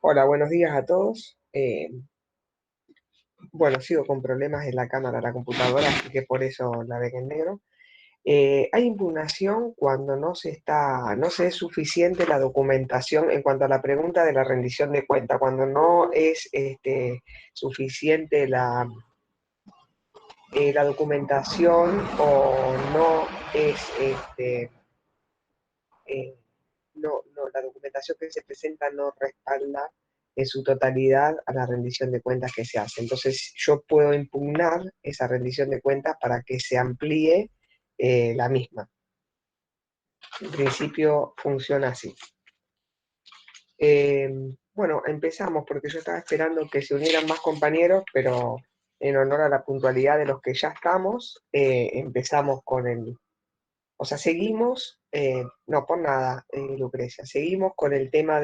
Hola, buenos días a todos. Bueno, sigo con problemas en la cámara de la computadora, así que por eso la ven en negro. Hay impugnación cuando no se es suficiente la documentación en cuanto a la pregunta de la rendición de cuenta, cuando no es suficiente la documentación o no es eh, la documentación que se presenta no respalda en su totalidad a la rendición de cuentas que se hace. Entonces, yo puedo impugnar esa rendición de cuentas para que se amplíe la misma. En principio funciona así. Eh, bueno, empezamos porque yo estaba esperando que se unieran más compañeros, pero en honor a la puntualidad de los que ya estamos, empezamos con o sea, seguimos, no por nada, Lucrecia, seguimos con el tema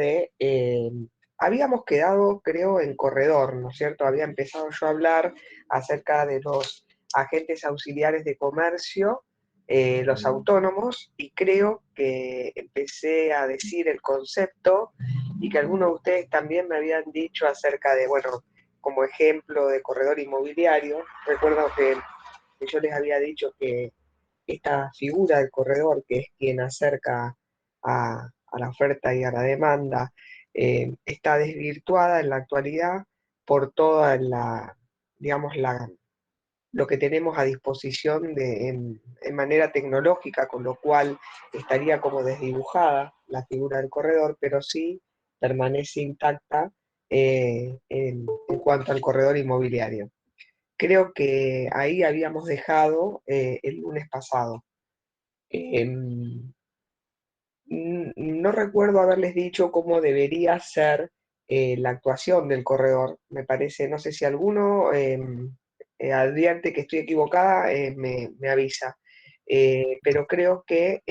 habíamos quedado, creo, en corredor, ¿no es cierto? Había empezado yo a hablar acerca de los agentes auxiliares de comercio, los autónomos, y creo que empecé a decir el concepto y que algunos de ustedes también me habían dicho acerca de, bueno, como ejemplo de corredor inmobiliario. Recuerdo que yo les había dicho que esta figura del corredor, que es quien acerca a la oferta y a la demanda, está desvirtuada en la actualidad por toda digamos, lo que tenemos a disposición en manera tecnológica, con lo cual estaría como desdibujada la figura del corredor, pero sí permanece intacta en cuanto al corredor inmobiliario. Creo que ahí habíamos dejado el lunes pasado. No recuerdo haberles dicho cómo debería ser la actuación del corredor. Me parece, no sé si alguno advierte que estoy equivocada, me avisa. Pero creo que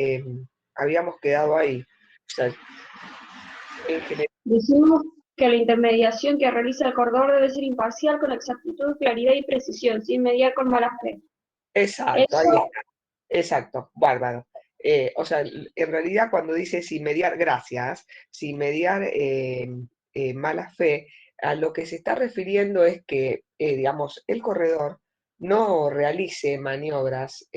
habíamos quedado ahí. O sea, en general, Decimos que la intermediación que realiza el corredor debe ser imparcial con exactitud, claridad y precisión, sin mediar con mala fe. exacto, ahí Eso, está. Exacto, bárbaro. O sea, en realidad cuando dice sin mediar, gracias, sin mediar mala fe, a lo que se está refiriendo es que, digamos, el corredor no realice maniobras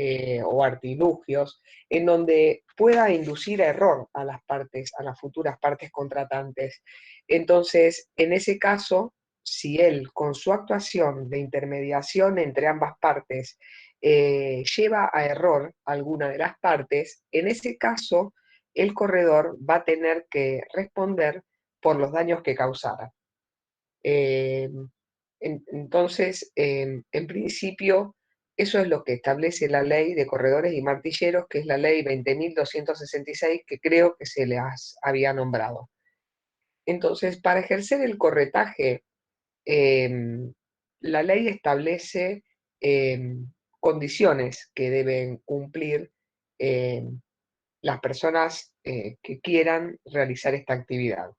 o artilugios en donde pueda inducir a error a las partes, a las futuras partes contratantes. Entonces, en ese caso, si él con su actuación de intermediación entre ambas partes lleva a error alguna de las partes, en ese caso el corredor va a tener que responder por los daños que causara. Eh, entonces, en principio, eso es lo que establece la ley de corredores y martilleros, que es la ley 20.266, que creo que se les había nombrado. Entonces, para ejercer el corretaje, la ley establece condiciones que deben cumplir las personas que quieran realizar esta actividad.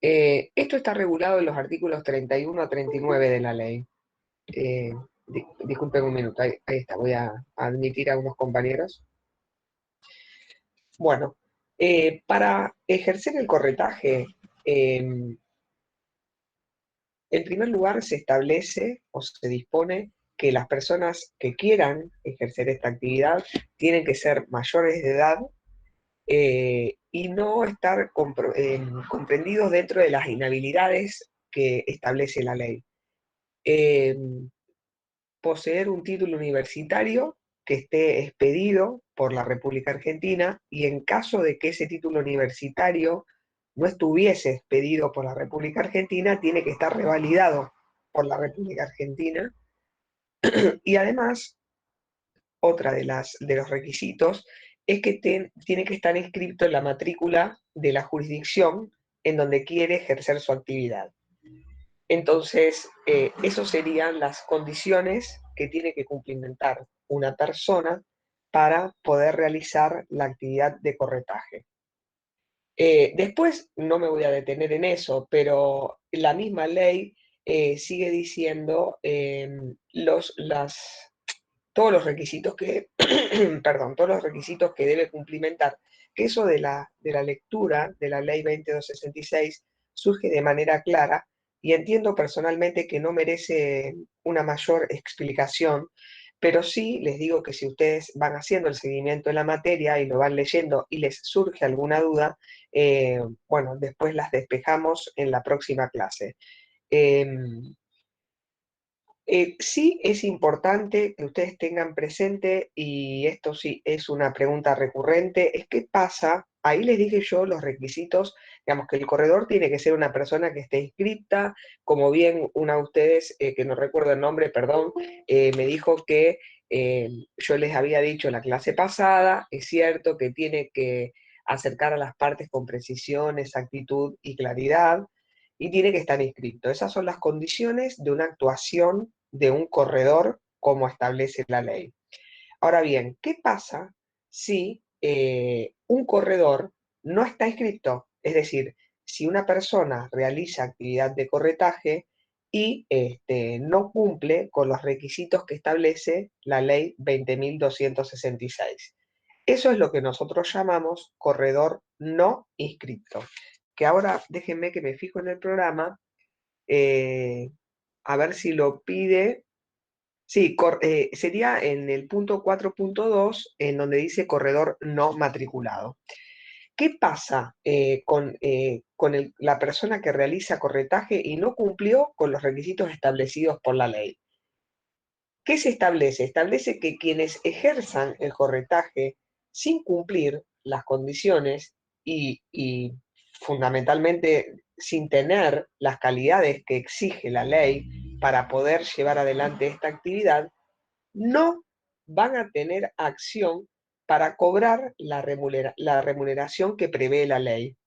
Esto está regulado en los artículos 31 a 39 de la ley. Disculpen un minuto, ahí está, voy a admitir a unos compañeros. Bueno, para ejercer el corretaje, eh, en primer lugar, se establece o se dispone que las personas que quieran ejercer esta actividad tienen que ser mayores de edad y no estar comprendidos dentro de las inhabilidades que establece la ley. Eh, Poseer un título universitario que esté expedido por la República Argentina, y en caso de que ese título universitario no estuviese expedido por la República Argentina, tiene que estar revalidado por la República Argentina. Y además, otra de los requisitos es que tiene que estar inscrito en la matrícula de la jurisdicción en donde quiere ejercer su actividad. Entonces, esas serían las condiciones que tiene que cumplimentar una persona para poder realizar la actividad de corretaje. Después, no me voy a detener en eso, pero la misma ley sigue diciendo todos los requisitos que, perdón, todos los requisitos que debe cumplimentar, que eso de la lectura de la ley 2266 surge de manera clara y entiendo personalmente que no merece una mayor explicación, pero sí les digo que si ustedes van haciendo el seguimiento de la materia y lo van leyendo y les surge alguna duda, bueno, después las despejamos en la próxima clase. Em, sí es importante que ustedes tengan presente, y esto sí es una pregunta recurrente, es qué pasa, ahí les dije yo los requisitos, digamos que el corredor tiene que ser una persona que esté inscripta, como bien una de ustedes, que no recuerdo el nombre, perdón, me dijo que yo les había dicho la clase pasada, es cierto que tiene que acercar a las partes con precisión, exactitud y claridad, y tiene que estar inscrito. Esas son las condiciones de una actuación de un corredor como establece la ley. Ahora bien, ¿qué pasa si un corredor no está inscrito? Es decir, si una persona realiza actividad de corretaje y no cumple con los requisitos que establece la ley 20.266. Eso es lo que nosotros llamamos corredor no inscrito. Que ahora déjenme que me fijo en el programa, eh, a ver si lo pide. Sí, sería en el punto 4.2, en donde dice corredor no matriculado. ¿Qué pasa con la persona que realiza corretaje y no cumplió con los requisitos establecidos por la ley? ¿Qué se establece? Establece que quienes ejerzan el corretaje sin cumplir las condiciones y fundamentalmente sin tener las calidades que exige la ley para poder llevar adelante esta actividad, no van a tener acción para cobrar la remuneración que prevé la ley,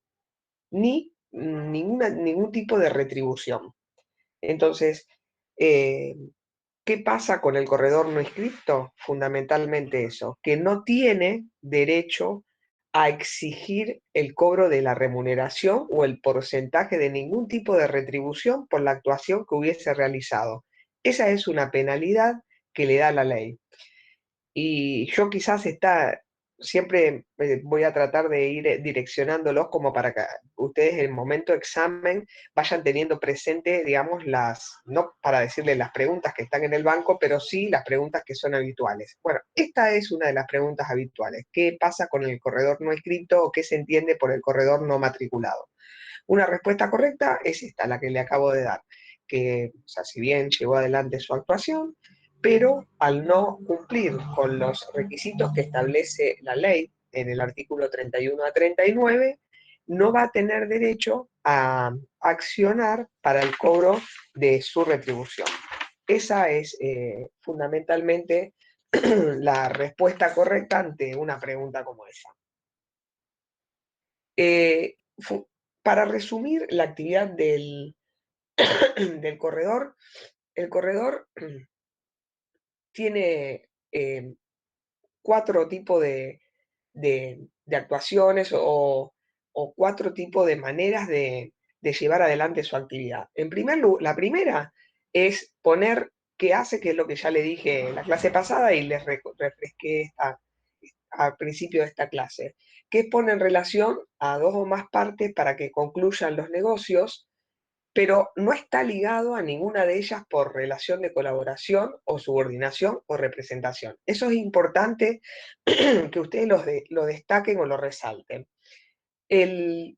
ni ningún tipo de retribución. Entonces, eh, ¿qué pasa con el corredor no inscripto? Fundamentalmente eso, que no tiene derecho a exigir el cobro de la remuneración o el porcentaje de ningún tipo de retribución por la actuación que hubiese realizado. Esa es una penalidad que le da la ley. Y yo quizás siempre voy a tratar de ir direccionándolos como para que ustedes en el momento de examen vayan teniendo presente, digamos, no para decirles las preguntas que están en el banco, pero sí las preguntas que son habituales. Bueno, esta es una de las preguntas habituales. ¿Qué pasa con el corredor no inscrito o qué se entiende por el corredor no matriculado? Una respuesta correcta es esta, la que le acabo de dar, que, o sea, si bien llevó adelante su actuación, pero al no cumplir con los requisitos que establece la ley en el artículo 31 a 39, no va a tener derecho a accionar para el cobro de su retribución. Esa es fundamentalmente la respuesta correcta ante una pregunta como esa. Eh, para resumir la actividad del corredor, el corredor tiene cuatro tipos de actuaciones o cuatro tipos de maneras de llevar adelante su actividad. En primer lugar, la primera es poner qué hace, que es lo que ya le dije en la clase pasada y les refresqué al principio de esta clase, que es poner en relación a dos o más partes para que concluyan los negocios, pero no está ligado a ninguna de ellas por relación de colaboración o subordinación o representación. Eso es importante que ustedes lo destaquen o lo resalten. El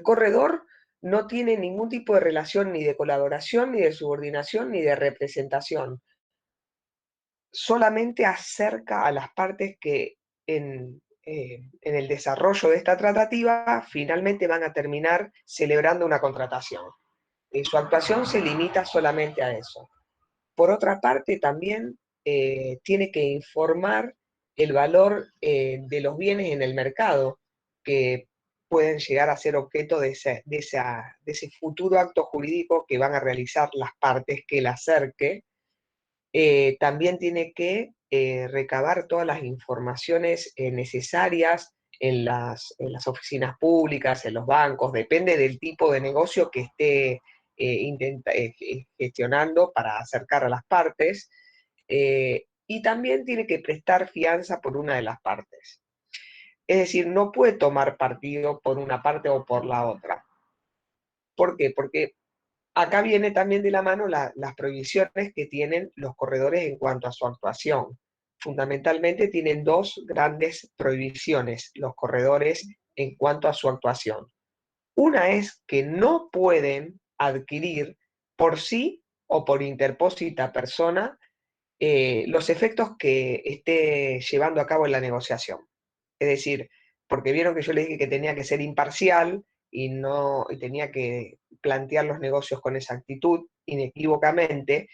corredor no tiene ningún tipo de relación ni de colaboración, ni de subordinación, ni de representación. Solamente acerca a las partes que en el desarrollo de esta tratativa finalmente van a terminar celebrando una contratación. Su actuación se limita solamente a eso. Por otra parte, también tiene que informar el valor de los bienes en el mercado que pueden llegar a ser objeto de ese futuro acto jurídico que van a realizar las partes que la acerque. También tiene que recabar todas las informaciones necesarias en las oficinas públicas, en los bancos, depende del tipo de negocio que esté gestionando para acercar a las partes, y también tiene que prestar fianza por una de las partes. Es decir, no puede tomar partido por una parte o por la otra. ¿Por qué? Porque acá viene también de la mano las prohibiciones que tienen los corredores en cuanto a su actuación. Fundamentalmente tienen dos grandes prohibiciones los corredores en cuanto a su actuación. Una es que no pueden adquirir por sí o por interpósita persona los efectos que esté llevando a cabo en la negociación. Es decir, porque vieron que yo les dije que tenía que ser imparcial y no y tenía que plantear los negocios con exactitud, inequívocamente.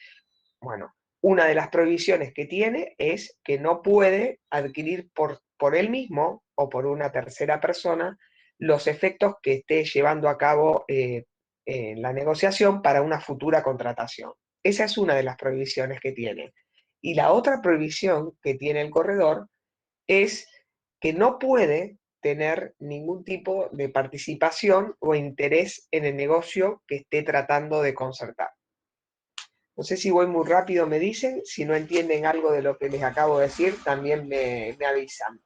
Bueno, una de las prohibiciones que tiene es que no puede adquirir por él mismo o por una tercera persona los efectos que esté llevando a cabo en la negociación para una futura contratación. Esa es una de las prohibiciones que tiene. Y la otra prohibición que tiene el corredor es que no puede tener ningún tipo de participación o interés en el negocio que esté tratando de concertar. No sé si voy muy rápido, me dicen. Si no entienden algo de lo que les acabo de decir, también me avisan.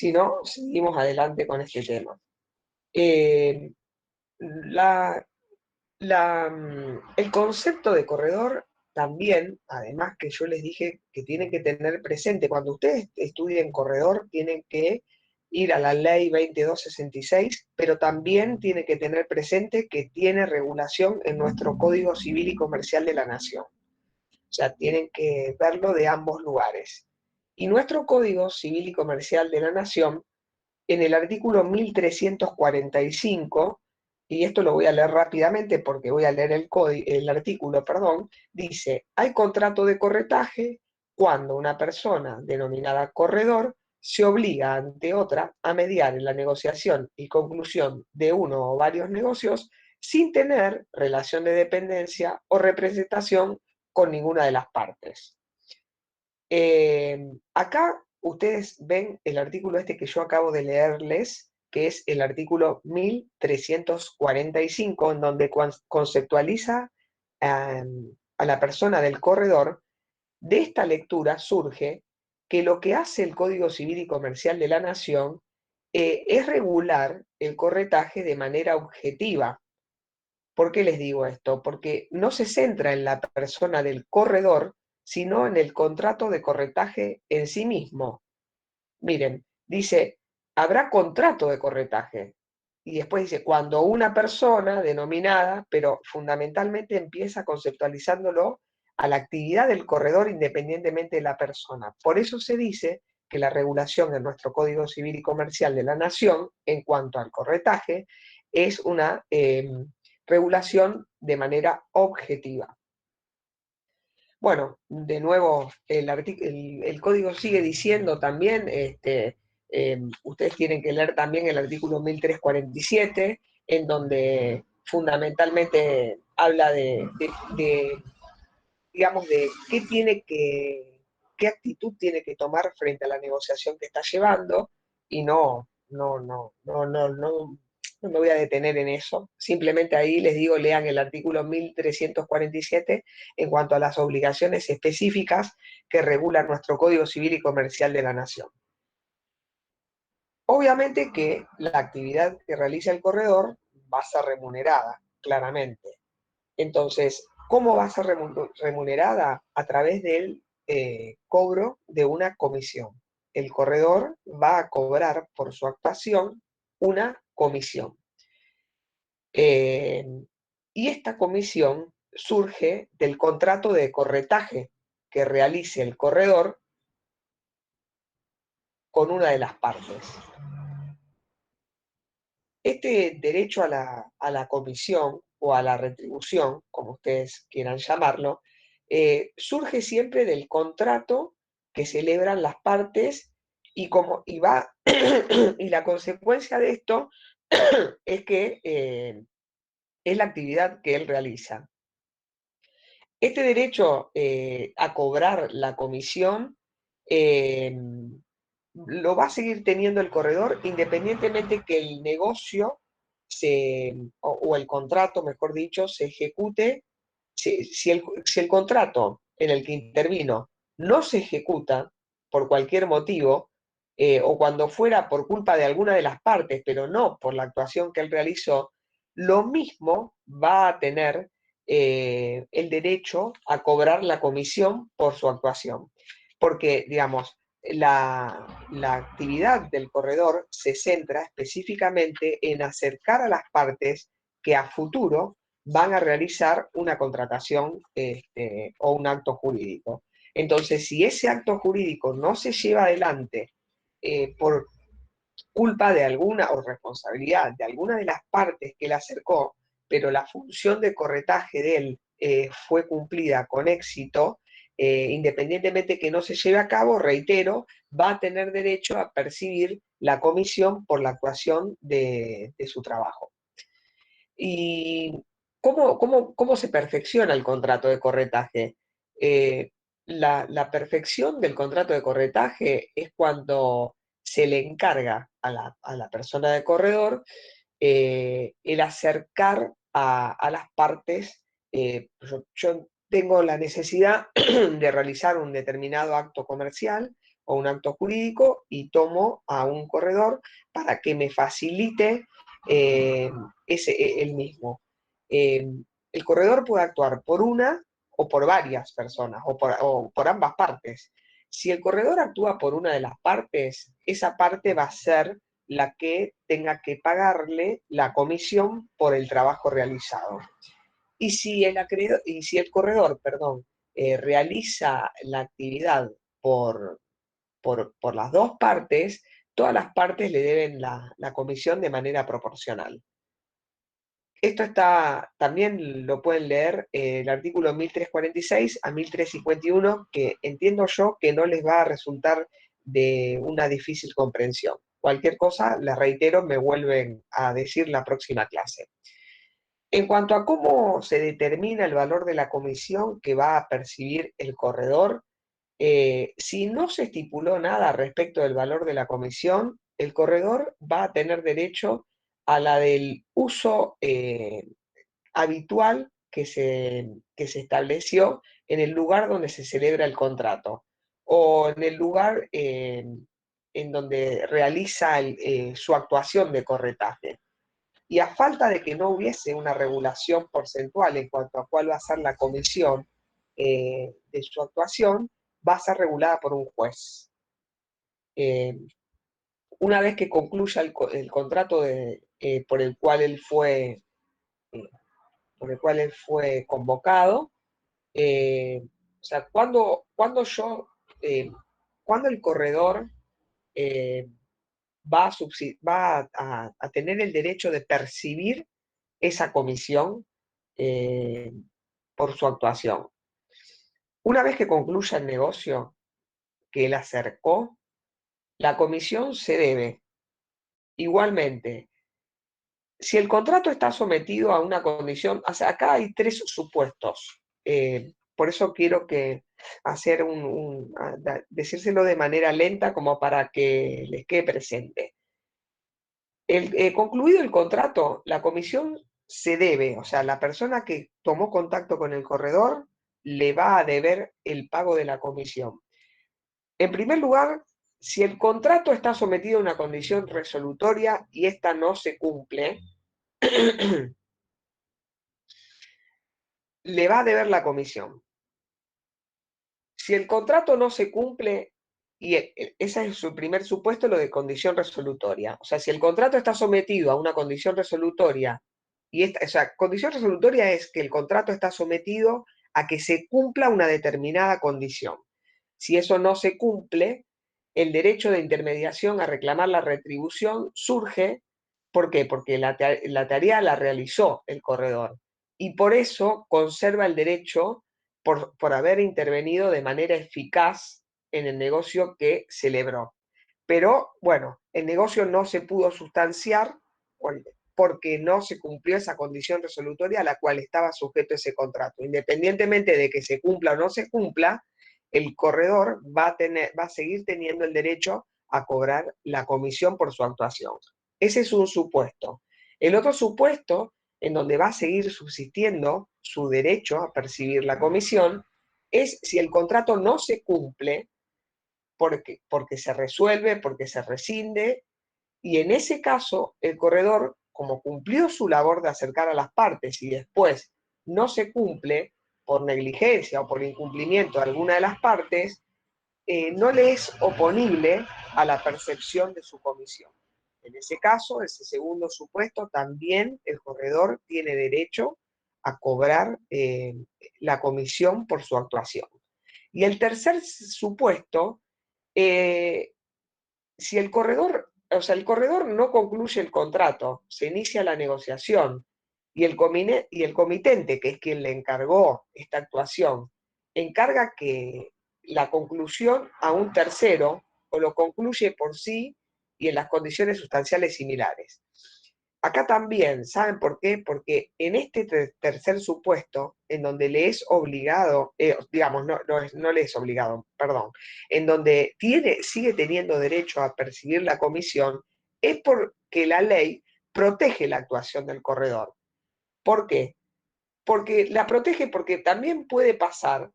Si no, seguimos adelante con este tema. Eh, la, el concepto de corredor también, además que yo les dije que tienen que tener presente, cuando ustedes estudien corredor, tienen que ir a la ley 2266, pero también tienen que tener presente que tiene regulación en nuestro Código Civil y Comercial de la Nación. O sea, tienen que verlo de ambos lugares. Y nuestro Código Civil y Comercial de la Nación, en el artículo 1345, y esto lo voy a leer rápidamente porque voy a leer el artículo, perdón, dice, hay contrato de corretaje cuando una persona denominada corredor se obliga ante otra a mediar en la negociación y conclusión de uno o varios negocios sin tener relación de dependencia o representación con ninguna de las partes. Acá ustedes ven el artículo este que yo acabo de leerles, que es el artículo 1345, en donde conceptualiza a la persona del corredor. De esta lectura surge que lo que hace el Código Civil y Comercial de la Nación es regular el corretaje de manera objetiva. ¿Por qué les digo esto? Porque no se centra en la persona del corredor, sino en el contrato de corretaje en sí mismo. Miren, dice, habrá contrato de corretaje. Y después dice, cuando una persona denominada, pero fundamentalmente empieza conceptualizándolo a la actividad del corredor independientemente de la persona. Por eso se dice que la regulación en nuestro Código Civil y Comercial de la Nación en cuanto al corretaje es una regulación de manera objetiva. Bueno, de nuevo, el código sigue diciendo también, ustedes tienen que leer también el artículo 1347, en donde fundamentalmente habla digamos, de qué actitud tiene que tomar frente a la negociación que está llevando, y no me voy a detener en eso. Simplemente ahí les digo, lean el artículo 1347 en cuanto a las obligaciones específicas que regula nuestro Código Civil y Comercial de la Nación. Obviamente que la actividad que realiza el corredor va a ser remunerada, claramente. Entonces, ¿cómo va a ser remunerada? A través del cobro de una comisión. El corredor va a cobrar por su actuación una comisión. Y esta comisión surge del contrato de corretaje que realice el corredor con una de las partes. Este derecho a la comisión o a la retribución, como ustedes quieran llamarlo, surge siempre del contrato que celebran las partes y la consecuencia de esto es que es la actividad que él realiza. Este derecho a cobrar la comisión eh, lo va a seguir teniendo el corredor independientemente que el negocio o el contrato, mejor dicho, se ejecute. Si el contrato en el que intervino no se ejecuta por cualquier motivo, o cuando fuera por culpa de alguna de las partes, pero no por la actuación que él realizó, lo mismo va a tener el derecho a cobrar la comisión por su actuación. Porque, digamos, la actividad del corredor se centra específicamente en acercar a las partes que a futuro van a realizar una contratación o un acto jurídico. Entonces, si ese acto jurídico no se lleva adelante por culpa de alguna o responsabilidad de alguna de las partes que le acercó, pero la función de corretaje de él fue cumplida con éxito, independientemente que no se lleve a cabo, reitero, va a tener derecho a percibir la comisión por la actuación de su trabajo. ¿Y cómo se perfecciona el contrato de corretaje? Eh, la perfección del contrato de corretaje es cuando se le encarga a la persona de corredor el acercar a las partes. Yo tengo la necesidad de realizar un determinado acto comercial o un acto jurídico y tomo a un corredor para que me facilite eh, el mismo. Eh, el corredor puede actuar por una o por varias personas o por ambas partes. Si el corredor actúa por una de las partes, esa parte va a ser la que tenga que pagarle la comisión por el trabajo realizado. Y si el corredor, perdón, realiza la actividad por las dos partes, todas las partes le deben la comisión de manera proporcional. Esto está, también lo pueden leer el artículo 1346 a 1351, que entiendo yo que no les va a resultar de una difícil comprensión. Cualquier cosa, les reitero, me vuelven a decir la próxima clase. En cuanto a cómo se determina el valor de la comisión que va a percibir el corredor, si no se estipuló nada respecto del valor de la comisión, el corredor va a tener derecho a la del uso habitual que se estableció en el lugar donde se celebra el contrato o en el lugar en donde realiza su actuación de corretaje. Y a falta de que no hubiese una regulación porcentual en cuanto a cuál va a ser la comisión de su actuación, va a ser regulada por un juez. Eh, una vez que concluya el contrato por el cual él fue convocado, o sea, eh, cuando el corredor eh, va a tener el derecho de percibir esa comisión eh, por su actuación. Una vez que concluya el negocio que él acercó, la comisión se debe igualmente. Si el contrato está sometido a una condición, o sea, acá hay tres supuestos. Por eso quiero decírselo de manera lenta como para que les quede presente. Concluido el contrato, la comisión se debe, o sea, la persona que tomó contacto con el corredor le va a deber el pago de la comisión. En primer lugar, si el contrato está sometido a una condición resolutoria y esta no se cumple, le va a deber la comisión. Si el contrato no se cumple, y ese es su primer supuesto, lo de condición resolutoria. O sea, si el contrato está sometido a una condición resolutoria, o sea, condición resolutoria es que el contrato está sometido a que se cumpla una determinada condición. Si eso no se cumple, el derecho de intermediación a reclamar la retribución surge. ¿Por qué? Porque la tarea la realizó el corredor y por eso conserva el derecho por haber intervenido de manera eficaz en el negocio que celebró. Pero bueno, el negocio no se pudo sustanciar porque no se cumplió esa condición resolutoria a la cual estaba sujeto ese contrato. Independientemente de que se cumpla o no se cumpla, el corredor va a seguir teniendo el derecho a cobrar la comisión por su actuación. Ese es un supuesto. El otro supuesto, en donde va a seguir subsistiendo su derecho a percibir la comisión, es si el contrato no se cumple porque se resuelve, porque se rescinde, y en ese caso el corredor, como cumplió su labor de acercar a las partes y después no se cumple por negligencia o por incumplimiento de alguna de las partes, no le es oponible a la percepción de su comisión. En ese caso, ese segundo supuesto, también el corredor tiene derecho a cobrar la comisión por su actuación. Y el tercer supuesto, si el corredor, o sea, el corredor no concluye el contrato, se inicia la negociación y el comitente, que es quien le encargó esta actuación, encarga que la conclusión a un tercero o lo concluye por sí y en las condiciones sustanciales similares. Acá también, ¿saben por qué? Porque en este tercer supuesto, en donde le es obligado, digamos, no le es obligado, perdón, en donde sigue teniendo derecho a percibir la comisión, es porque la ley protege la actuación del corredor. ¿Por qué? Porque la protege porque también puede pasar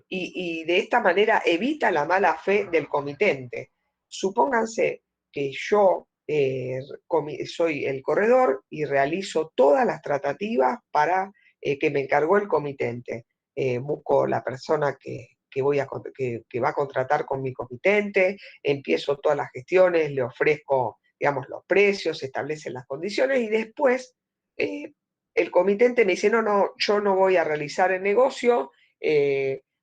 y de esta manera evita la mala fe del comitente. Supónganse que yo soy el corredor y realizo todas las tratativas para que me encargó el comitente. Busco la persona que va a contratar con mi comitente, empiezo todas las gestiones, le ofrezco, digamos, los precios, se establecen las condiciones y después el comitente me dice, no, yo no voy a realizar el negocio,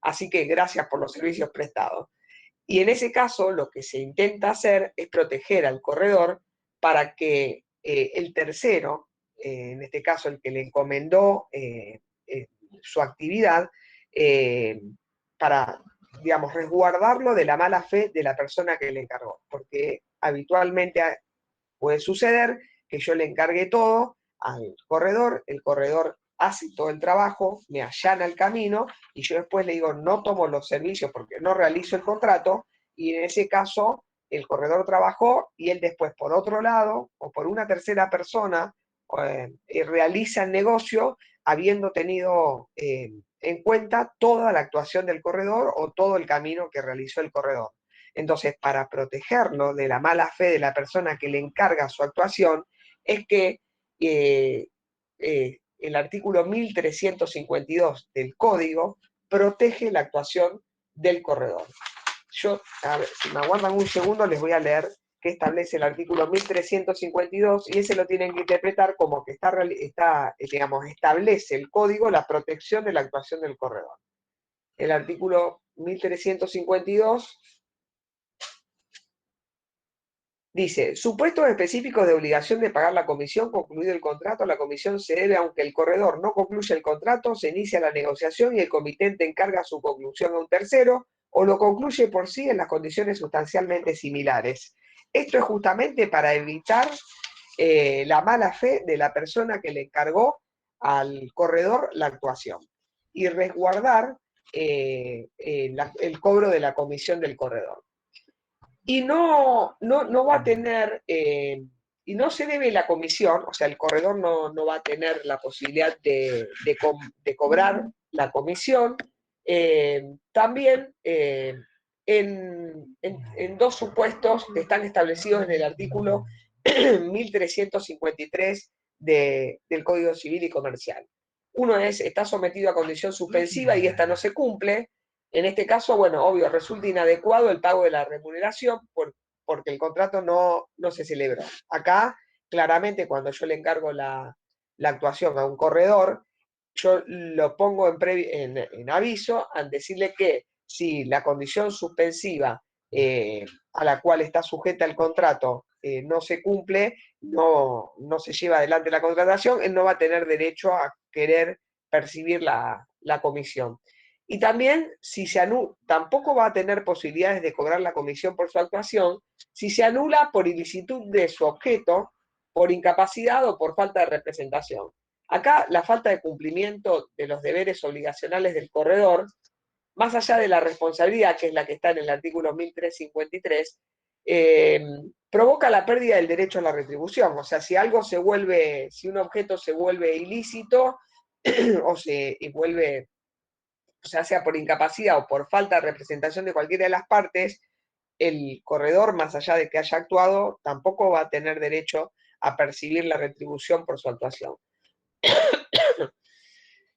así que gracias por los servicios prestados. Y en ese caso lo que se intenta hacer es proteger al corredor para que el tercero, en este caso el que le encomendó su actividad, para, digamos, resguardarlo de la mala fe de la persona que le encargó. Porque habitualmente puede suceder que yo le encargue todo al corredor, el corredor hace todo el trabajo, me allana el camino y yo después le digo no tomo los servicios porque no realizo el contrato y en ese caso el corredor trabajó y él después por otro lado o por una tercera persona realiza el negocio habiendo tenido en cuenta toda la actuación del corredor o todo el camino que realizó el corredor. Entonces, para protegerlo de la mala fe de la persona que le encarga su actuación, es que el artículo 1352 del Código protege la actuación del corredor. Yo, a ver, si me aguardan un segundo, les voy a leer qué establece el artículo 1352 y ese lo tienen que interpretar como que digamos, establece el Código la protección de la actuación del corredor. El artículo 1352 dice, supuestos específicos de obligación de pagar la comisión, concluido el contrato, la comisión se debe, aunque el corredor no concluya el contrato, se inicia la negociación y el comitente encarga su conclusión a un tercero o lo concluye por sí en las condiciones sustancialmente similares. Esto es justamente para evitar la mala fe de la persona que le encargó al corredor la actuación y resguardar el cobro de la comisión del corredor. Y no va a tener, y no se debe la comisión, o sea, el corredor no va a tener la posibilidad de cobrar la comisión, también en dos supuestos que están establecidos en el artículo 1353 del Código Civil y Comercial. Uno es, está sometido a condición suspensiva y esta no se cumple. En este caso, bueno, obvio, resulta inadecuado el pago de la remuneración porque el contrato no se celebró. Acá, claramente, cuando yo le encargo la actuación a un corredor, yo lo pongo en aviso al decirle que si la condición suspensiva a la cual está sujeta el contrato no se cumple, no se lleva adelante la contratación, él no va a tener derecho a querer percibir la comisión. Y también, si se anula, tampoco va a tener posibilidades de cobrar la comisión por su actuación si se anula por ilicitud de su objeto, por incapacidad o por falta de representación. Acá la falta de cumplimiento de los deberes obligacionales del corredor, más allá de la responsabilidad, que es la que está en el artículo 1353, provoca la pérdida del derecho a la retribución. O sea, si un objeto se vuelve ilícito o se vuelve ya sea por incapacidad o por falta de representación de cualquiera de las partes, el corredor, más allá de que haya actuado, tampoco va a tener derecho a percibir la retribución por su actuación.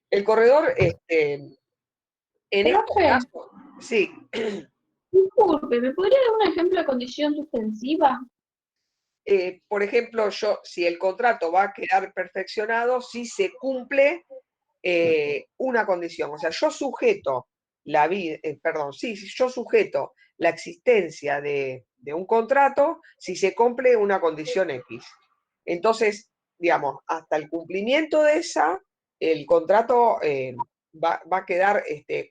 El corredor, en estos Profe, casos, sí, disculpe, ¿me podría dar un ejemplo de condición suspensiva? por ejemplo, si el contrato va a quedar perfeccionado, si se cumple una condición. O sea, yo sujeto yo sujeto la existencia de un contrato si se cumple una condición X. Entonces, digamos, hasta el cumplimiento de esa, el contrato va a quedar,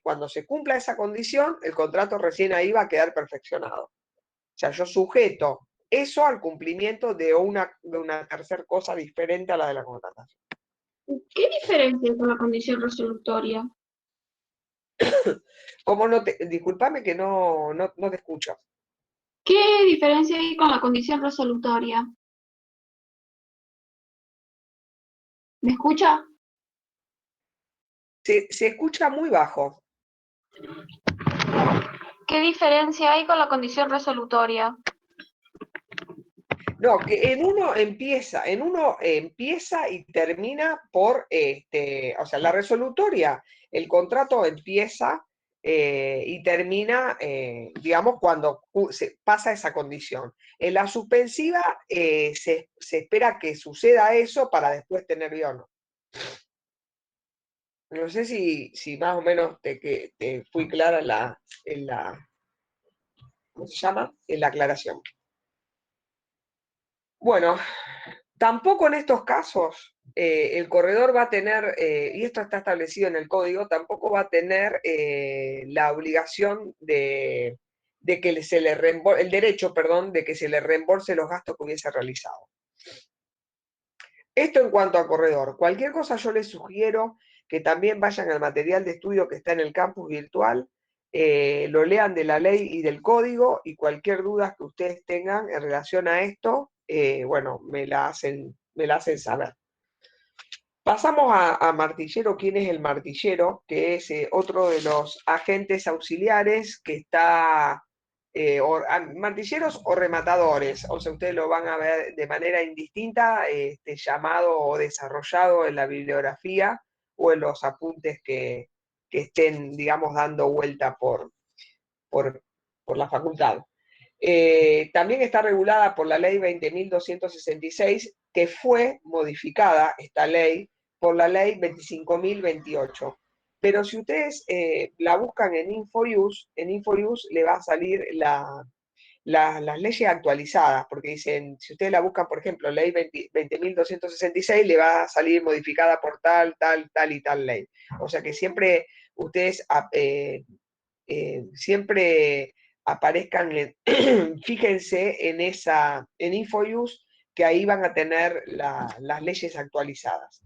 cuando se cumpla esa condición, el contrato recién ahí va a quedar perfeccionado. O sea, yo sujeto eso al cumplimiento de una tercera cosa diferente a la de la contratación. ¿Qué diferencia con la condición resolutoria? ¿Cómo no te, discúlpame que no te escucho? ¿Qué diferencia hay con la condición resolutoria? ¿Me escucha? Se escucha muy bajo. ¿Qué diferencia hay con la condición resolutoria? No, que en uno empieza y termina por, o sea, la resolutoria, el contrato empieza y termina, digamos, cuando se pasa esa condición. En la suspensiva se espera que suceda eso para después tener bien o no. No sé si más o menos te fui clara ¿cómo se llama? En la aclaración. Bueno, tampoco en estos casos el corredor va a tener, y esto está establecido en el código, tampoco va a tener la obligación de que se le reembolse, el derecho, perdón, de que se le reembolse los gastos que hubiese realizado. Esto en cuanto a corredor. Cualquier cosa yo les sugiero que también vayan al material de estudio que está en el campus virtual, lo lean de la ley y del código y cualquier duda que ustedes tengan en relación a esto, bueno, me la hacen saber. Pasamos a martillero. ¿Quién es el martillero? Que es otro de los agentes auxiliares que está, martilleros o rematadores, o sea, ustedes lo van a ver de manera indistinta, llamado o desarrollado en la bibliografía o en los apuntes que estén, digamos, dando vuelta por, por la facultad. También está regulada por la ley 20.266, que fue modificada, esta ley, por la ley 25.028. Pero si ustedes la buscan en InfoUse le va a salir las leyes actualizadas, porque dicen, si ustedes la buscan, por ejemplo, ley 20.266, le va a salir modificada por tal, tal, tal y tal ley. O sea que siempre ustedes siempre aparezcan, fíjense en InfoUse, que ahí van a tener las leyes actualizadas.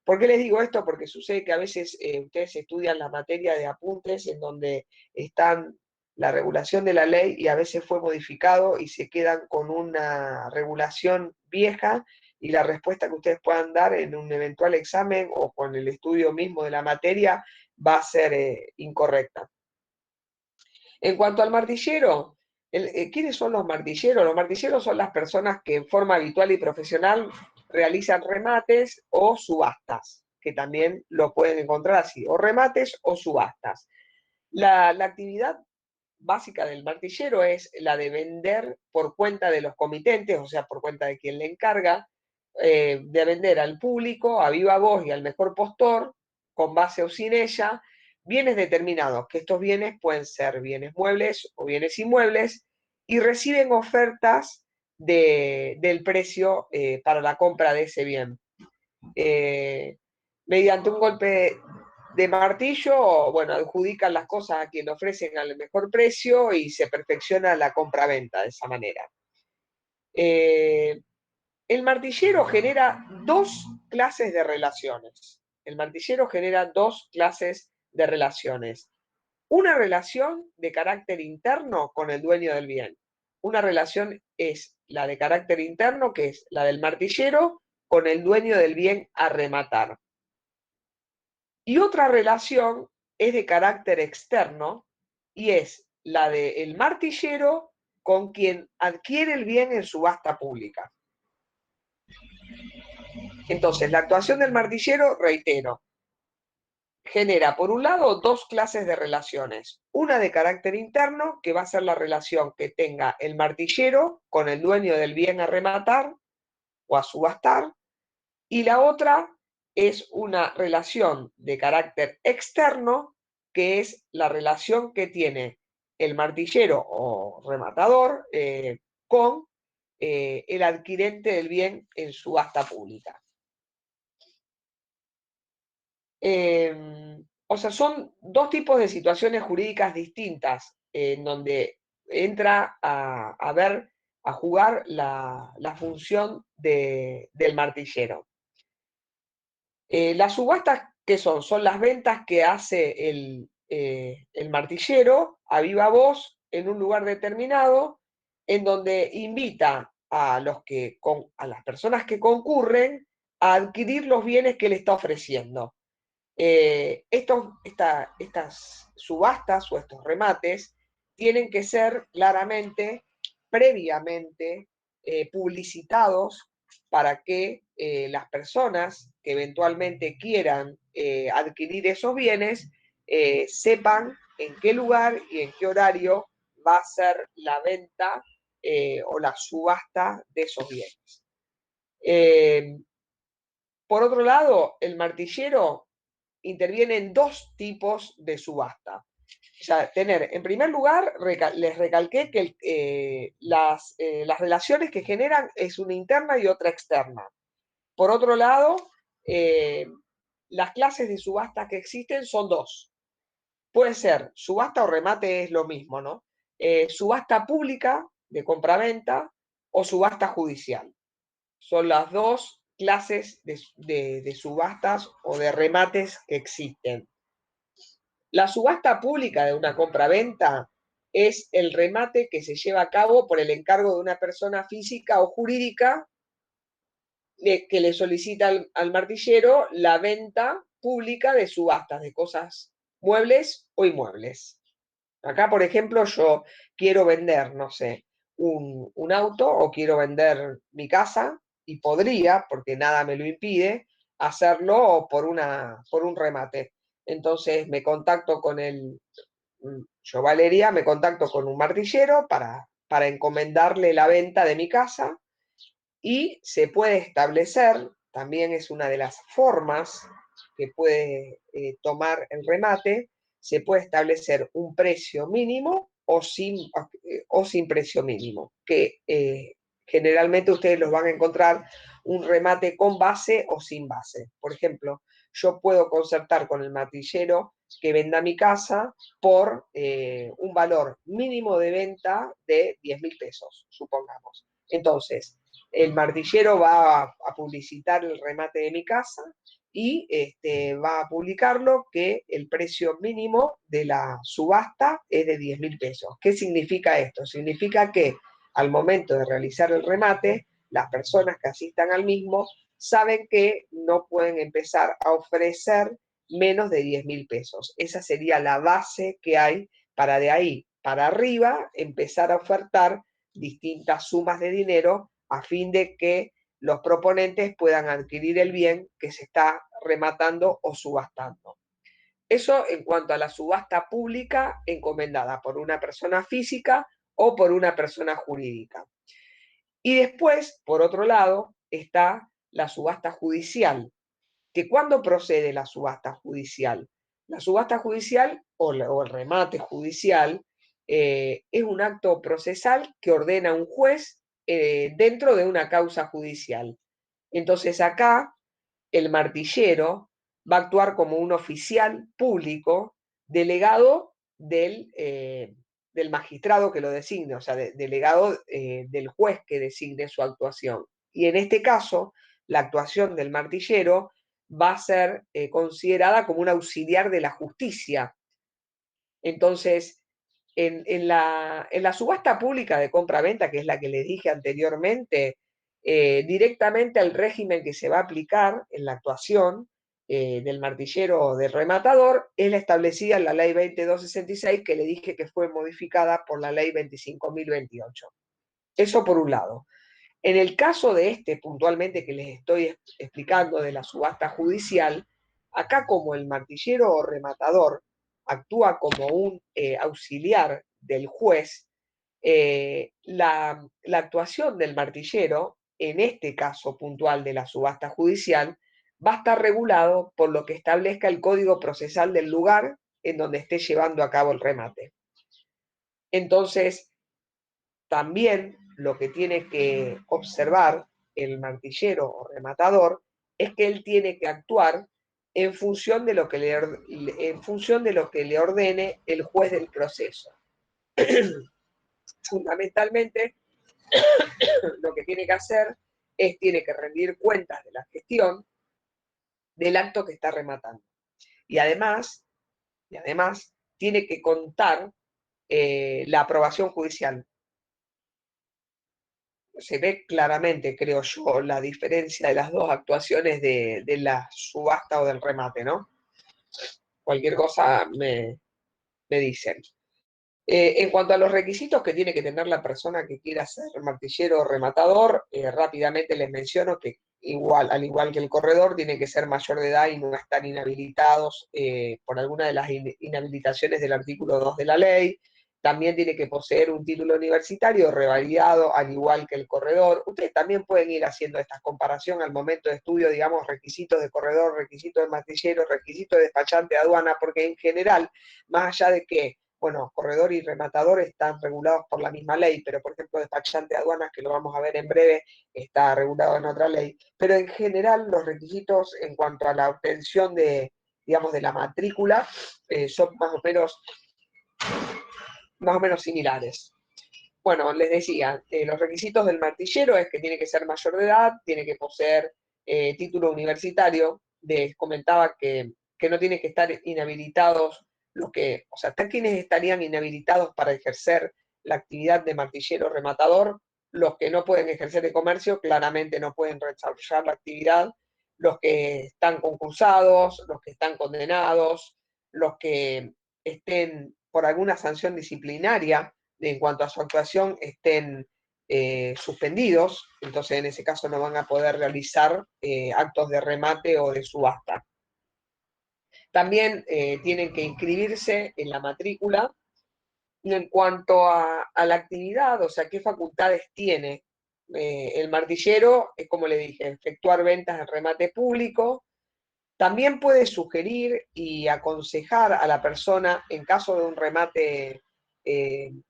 ¿Por qué les digo esto? Porque sucede que a veces ustedes estudian la materia de apuntes en donde están la regulación de la ley y a veces fue modificado y se quedan con una regulación vieja y la respuesta que ustedes puedan dar en un eventual examen o con el estudio mismo de la materia va a ser incorrecta. En cuanto al martillero, ¿quiénes son los martilleros? Los martilleros son las personas que en forma habitual y profesional realizan remates o subastas, que también lo pueden encontrar así, o remates o subastas. La actividad básica del martillero es la de vender por cuenta de los comitentes, o sea, por cuenta de quien le encarga, de vender al público, a viva voz y al mejor postor, con base o sin ella, bienes determinados, que estos bienes pueden ser bienes muebles o bienes inmuebles, y reciben ofertas del precio para la compra de ese bien. Eh, Mediante un golpe de martillo, bueno, adjudican las cosas a quien ofrecen al mejor precio y se perfecciona la compra-venta de esa manera. El martillero genera dos clases de relaciones. El martillero genera dos clases de relaciones. Una relación de carácter interno con el dueño del bien. Una relación es la de carácter interno, que es la del martillero con el dueño del bien a rematar. Y otra relación es de carácter externo y es la del martillero con quien adquiere el bien en subasta pública. Entonces, la actuación del martillero, reitero, genera, por un lado, dos clases de relaciones. Una de carácter interno, que va a ser la relación que tenga el martillero con el dueño del bien a rematar o a subastar, y la otra es una relación de carácter externo, que es la relación que tiene el martillero o rematador con el adquirente del bien en subasta pública. O sea, son dos tipos de situaciones jurídicas distintas en donde entra a ver, a jugar la función del martillero. Las subastas, ¿qué son? Son las ventas que hace el martillero a viva voz en un lugar determinado, en donde invita a las personas que concurren a adquirir los bienes que le está ofreciendo. Estas subastas o estos remates tienen que ser claramente, previamente, publicitados para que las personas que eventualmente quieran adquirir esos bienes sepan en qué lugar y en qué horario va a ser la venta o la subasta de esos bienes. Por otro lado, el martillero interviene en dos tipos de subasta. O sea, en primer lugar, les recalqué que las relaciones que generan es una interna y otra externa. Por otro lado, las clases de subasta que existen son dos. Puede ser subasta o remate, es lo mismo, ¿no? Subasta pública de compraventa o subasta judicial. Son las dos clases de subastas o de remates que existen. La subasta pública de una compraventa es el remate que se lleva a cabo por el encargo de una persona física o jurídica que le solicita al martillero la venta pública de subastas de cosas muebles o inmuebles. Acá, por ejemplo, yo quiero vender, no sé, un auto o quiero vender mi casa y podría, porque nada me lo impide, hacerlo por un remate. Entonces me contacto con yo Valeria, me contacto con un martillero para encomendarle la venta de mi casa y se puede establecer, también es una de las formas que puede tomar el remate, se puede establecer un precio mínimo o sin precio mínimo, que generalmente ustedes los van a encontrar un remate con base o sin base. Por ejemplo, yo puedo concertar con el martillero que venda mi casa por un valor mínimo de venta de 10.000 pesos, supongamos. Entonces, el martillero va a publicitar el remate de mi casa y va a publicarlo que el precio mínimo de la subasta es de 10.000 pesos. ¿Qué significa esto? Significa que al momento de realizar el remate, las personas que asistan al mismo saben que no pueden empezar a ofrecer menos de 10.000 pesos. Esa sería la base que hay para de ahí para arriba empezar a ofertar distintas sumas de dinero a fin de que los proponentes puedan adquirir el bien que se está rematando o subastando. Eso en cuanto a la subasta pública encomendada por una persona física o por una persona jurídica. Y después, por otro lado, está la subasta judicial, que ¿cuándo procede la subasta judicial? La subasta judicial o el remate judicial es un acto procesal que ordena un juez dentro de una causa judicial. Entonces acá el martillero va a actuar como un oficial público delegado del magistrado que lo designe, o sea, delegado del juez que designe su actuación. Y en este caso, la actuación del martillero va a ser considerada como un auxiliar de la justicia. Entonces, en la subasta pública de compra-venta, que es la que les dije anteriormente, directamente al régimen que se va a aplicar en la actuación del martillero o del rematador es la establecida en la ley 2266, que le dije que fue modificada por la ley 25.028. Eso por un lado. En el caso de este puntualmente que les estoy explicando de la subasta judicial, acá como el martillero o rematador actúa como un auxiliar del juez, la actuación del martillero, en este caso puntual de la subasta judicial, va a estar regulado por lo que establezca el código procesal del lugar en donde esté llevando a cabo el remate. Entonces, también lo que tiene que observar el martillero o rematador es que él tiene que actuar en función de lo que le ordene el juez del proceso. Fundamentalmente, lo que tiene que hacer es tiene que rendir cuentas de la gestión del acto que está rematando. Y además tiene que contar la aprobación judicial. Se ve claramente, creo yo, la diferencia de las dos actuaciones de la subasta o del remate, ¿no? Cualquier cosa me dicen. En cuanto a los requisitos que tiene que tener la persona que quiera ser martillero o rematador, rápidamente les menciono que al igual que el corredor, tiene que ser mayor de edad y no estar inhabilitados por alguna de las inhabilitaciones del artículo 2 de la ley. También tiene que poseer un título universitario revalidado, al igual que el corredor. Ustedes también pueden ir haciendo esta comparación al momento de estudio, digamos, requisitos de corredor, requisitos de martillero, requisitos de despachante de aduana, porque en general, más allá de que bueno, corredor y rematador están regulados por la misma ley, pero por ejemplo despachante de aduanas, que lo vamos a ver en breve, está regulado en otra ley. Pero en general los requisitos en cuanto a la obtención de, digamos, de la matrícula son más o menos similares. Bueno, les decía, los requisitos del martillero es que tiene que ser mayor de edad, tiene que poseer título universitario, les comentaba que no tiene que estar inhabilitados o sea, hasta quienes estarían inhabilitados para ejercer la actividad de martillero rematador, los que no pueden ejercer de comercio claramente no pueden desarrollar la actividad, los que están concursados, los que están condenados, los que estén por alguna sanción disciplinaria en cuanto a su actuación estén suspendidos, entonces en ese caso no van a poder realizar actos de remate o de subasta. También tienen que inscribirse en la matrícula. Y en cuanto a la actividad, o sea, qué facultades tiene el martillero, es como le dije, efectuar ventas de remate público. También puede sugerir y aconsejar a la persona en caso de un remate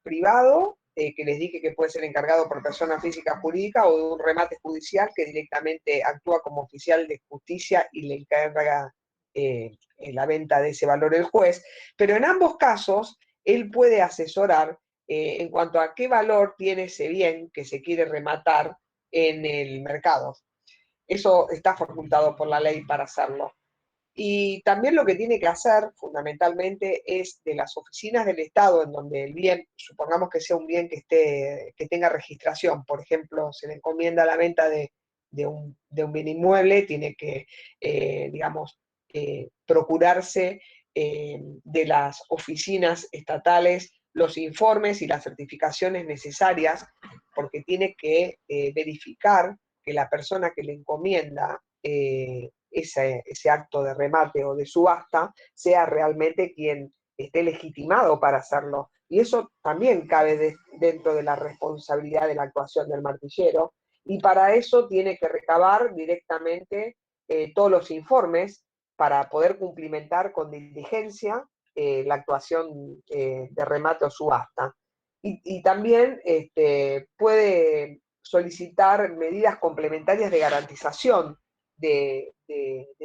privado, que les dije que puede ser encargado por persona física jurídica, o de un remate judicial que directamente actúa como oficial de justicia y le encarga en la venta de ese valor el juez. Pero en ambos casos, él puede asesorar en cuanto a qué valor tiene ese bien que se quiere rematar en el mercado. Eso está facultado por la ley para hacerlo. Y también lo que tiene que hacer fundamentalmente es de las oficinas del Estado en donde el bien, supongamos que sea un bien que tenga registración, por ejemplo, se le encomienda la venta de un bien inmueble, tiene que, digamos, procurarse de las oficinas estatales los informes y las certificaciones necesarias, porque tiene que verificar que la persona que le encomienda ese acto de remate o de subasta sea realmente quien esté legitimado para hacerlo. Y eso también cabe dentro de la responsabilidad de la actuación del martillero. Y para eso tiene que recabar directamente todos los informes para poder cumplimentar con diligencia la actuación de remate o subasta. Y también puede solicitar medidas complementarias de garantización de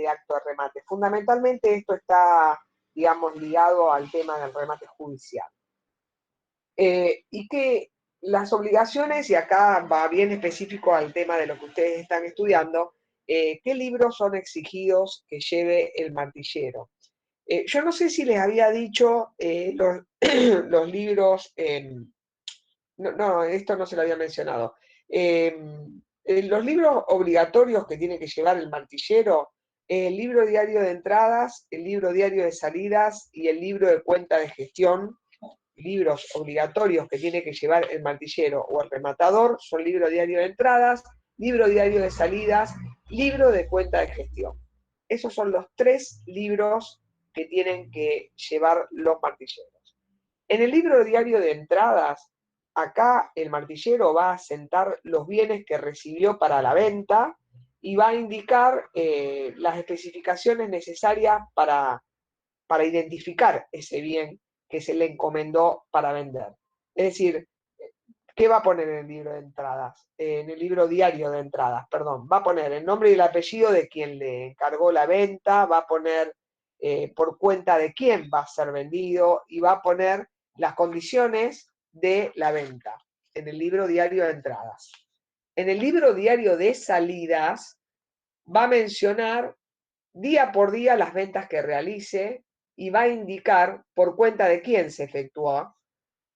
acto de remate. Fundamentalmente esto está, digamos, ligado al tema del remate judicial. Y que las obligaciones, y acá va bien específico al tema de lo que ustedes están estudiando, ¿qué libros son exigidos que lleve el martillero? Yo no sé si les había dicho los libros, no, esto no se lo había mencionado. Los libros obligatorios que tiene que llevar el martillero el libro diario de entradas, el libro diario de salidas y el libro de cuenta de gestión, libros obligatorios que tiene que llevar el martillero o el rematador, son libro diario de entradas, libro diario de salidas, libro de cuenta de gestión. Esos son los 3 libros que tienen que llevar los martilleros. En el libro diario de entradas, acá el martillero va a asentar los bienes que recibió para la venta y va a indicar las especificaciones necesarias para identificar ese bien que se le encomendó para vender. Es decir, ¿qué va a poner en el libro de entradas? En el libro diario de entradas, perdón. Va a poner el nombre y el apellido de quien le encargó la venta, va a poner por cuenta de quién va a ser vendido y va a poner las condiciones de la venta en el libro diario de entradas. En el libro diario de salidas va a mencionar día por día las ventas que realice y va a indicar por cuenta de quién se efectuó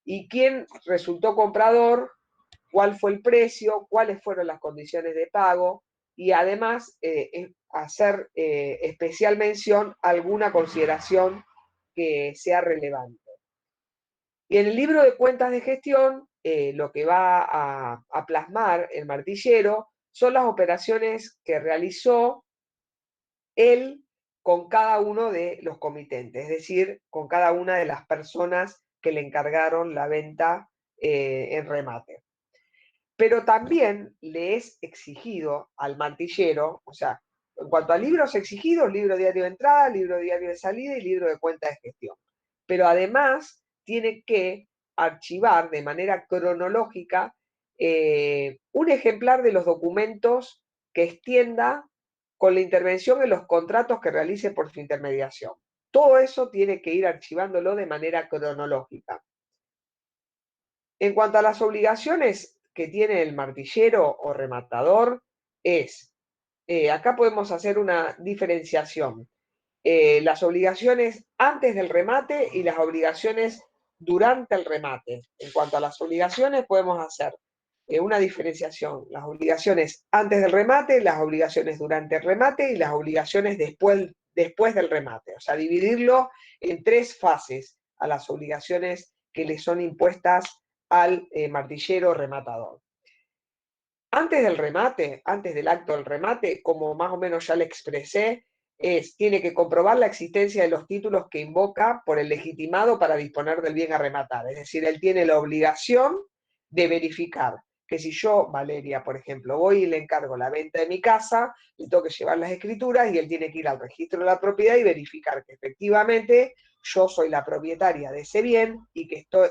y quién resultó comprador, cuál fue el precio, cuáles fueron las condiciones de pago y además hacer especial mención a alguna consideración que sea relevante. Y en el libro de cuentas de gestión, lo que va a plasmar el martillero son las operaciones que realizó él con cada uno de los comitentes, es decir, con cada una de las personas que le encargaron la venta en remate. Pero también le es exigido al martillero, o sea, en cuanto a libros exigidos, libro diario de entrada, libro diario de salida y libro de cuenta de gestión. Pero además tiene que archivar de manera cronológica un ejemplar de los documentos que extienda con la intervención en los contratos que realice por su intermediación. Todo eso tiene que ir archivándolo de manera cronológica. En cuanto a las obligaciones que tiene el martillero o rematador, acá podemos hacer una diferenciación. Las obligaciones antes del remate y las obligaciones durante el remate. En cuanto a las obligaciones, podemos hacer una diferenciación. Las obligaciones antes del remate, las obligaciones durante el remate y las obligaciones después del remate. O sea, dividirlo en 3 fases a las obligaciones que le son impuestas al martillero rematador. Antes del remate, antes del acto del remate, como más o menos ya le expresé, tiene que comprobar la existencia de los títulos que invoca por el legitimado para disponer del bien a rematar. Es decir, él tiene la obligación de verificar que si yo, Valeria, por ejemplo, voy y le encargo la venta de mi casa, le tengo que llevar las escrituras y él tiene que ir al registro de la propiedad y verificar que efectivamente yo soy la propietaria de ese bien y que estoy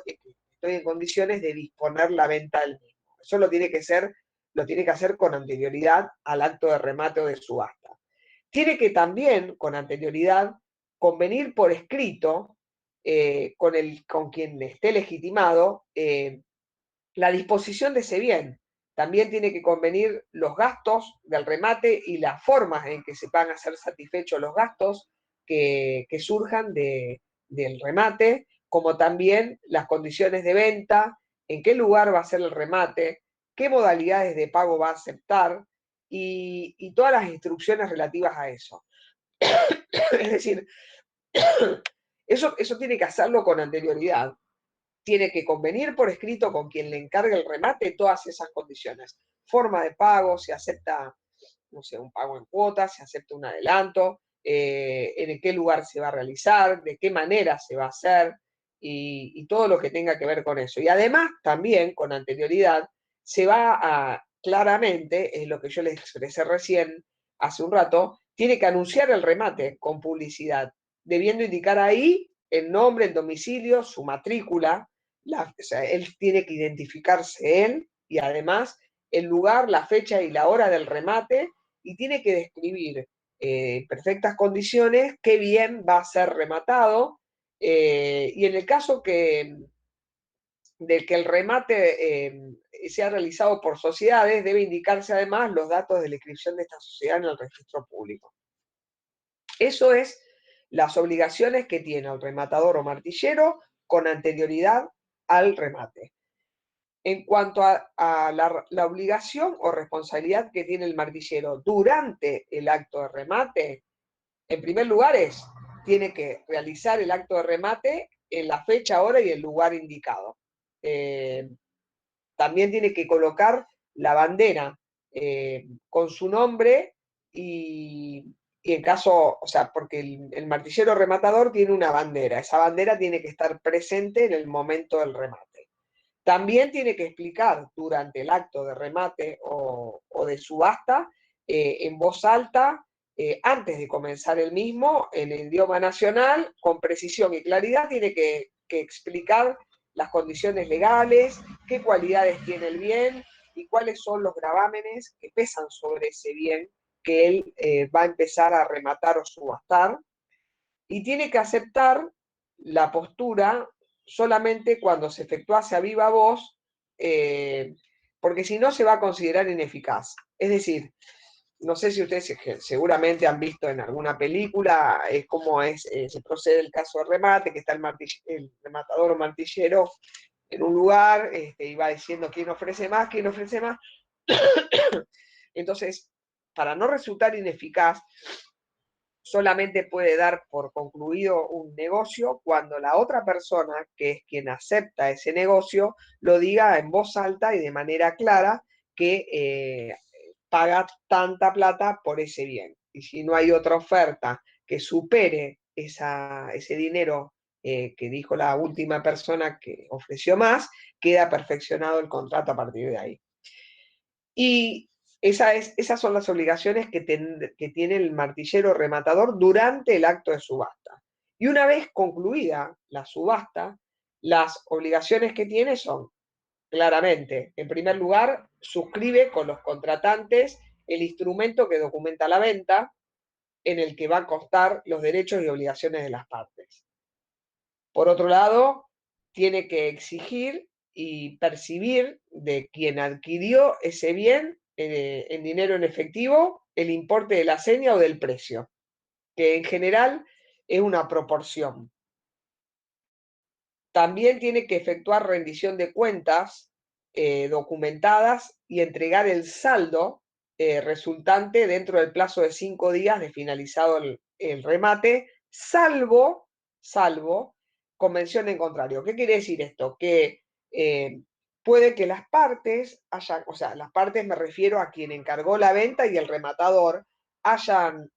en condiciones de disponer la venta del mismo. Eso lo tiene que hacer con anterioridad al acto de remate o de subasta. Tiene que también, con anterioridad, convenir por escrito con quien esté legitimado la disposición de ese bien. También tiene que convenir los gastos del remate y las formas en que se van a hacer satisfechos los gastos que surjan del remate, como también las condiciones de venta, en qué lugar va a ser el remate, qué modalidades de pago va a aceptar y todas las instrucciones relativas a eso. Es decir, eso tiene que hacerlo con anterioridad. Tiene que convenir por escrito con quien le encargue el remate todas esas condiciones. Forma de pago, se acepta, no sé, un pago en cuotas, se acepta un adelanto, en qué lugar se va a realizar, de qué manera se va a hacer y todo lo que tenga que ver con eso. Y además, también, con anterioridad, se va a, claramente, es lo que yo les expresé recién, hace un rato, tiene que anunciar el remate con publicidad, debiendo indicar ahí el nombre, el domicilio, su matrícula, o sea, él tiene que identificarse él y además el lugar, la fecha y la hora del remate y tiene que describir en perfectas condiciones qué bien va a ser rematado y en el caso de que el remate sea realizado por sociedades, debe indicarse además los datos de la inscripción de esta sociedad en el registro público. Eso es las obligaciones que tiene el rematador o martillero con anterioridad al remate. En cuanto a la obligación o responsabilidad que tiene el martillero durante el acto de remate, En primer lugar tiene que realizar el acto de remate en la fecha, hora y el lugar indicado. También tiene que colocar la bandera con su nombre y en caso, o sea, porque el martillero rematador tiene una bandera, esa bandera tiene que estar presente en el momento del remate. También tiene que explicar durante el acto de remate o de subasta en voz alta, antes de comenzar el mismo, en el idioma nacional, con precisión y claridad, tiene que explicar las condiciones legales, qué cualidades tiene el bien y cuáles son los gravámenes que pesan sobre ese bien que él va a empezar a rematar o subastar. Y tiene que aceptar la postura solamente cuando se efectuase a viva voz, porque si no se va a considerar ineficaz. Es decir, no sé si ustedes seguramente han visto en alguna película cómo se procede el caso de remate, que está el rematador o martillero en un lugar y va diciendo quién ofrece más, quién ofrece más. Entonces, para no resultar ineficaz, solamente puede dar por concluido un negocio cuando la otra persona, que es quien acepta ese negocio, lo diga en voz alta y de manera clara que paga tanta plata por ese bien. Y si no hay otra oferta que supere ese dinero que dijo la última persona que ofreció más, queda perfeccionado el contrato a partir de ahí. Y esas son las obligaciones que tiene el martillero rematador durante el acto de subasta. Y una vez concluida la subasta, las obligaciones que tiene son, claramente, en primer lugar, suscribe con los contratantes el instrumento que documenta la venta, en el que va a constar los derechos y obligaciones de las partes. Por otro lado, tiene que exigir y percibir de quien adquirió ese bien en dinero en efectivo el importe de la seña o del precio, que en general es una proporción. También tiene que efectuar rendición de cuentas documentadas y entregar el saldo resultante dentro del plazo de 5 días de finalizado el remate, salvo convención en contrario. ¿Qué quiere decir esto? Que puede que las partes hayan, o sea, las partes me refiero a quien encargó la venta y el rematador hayan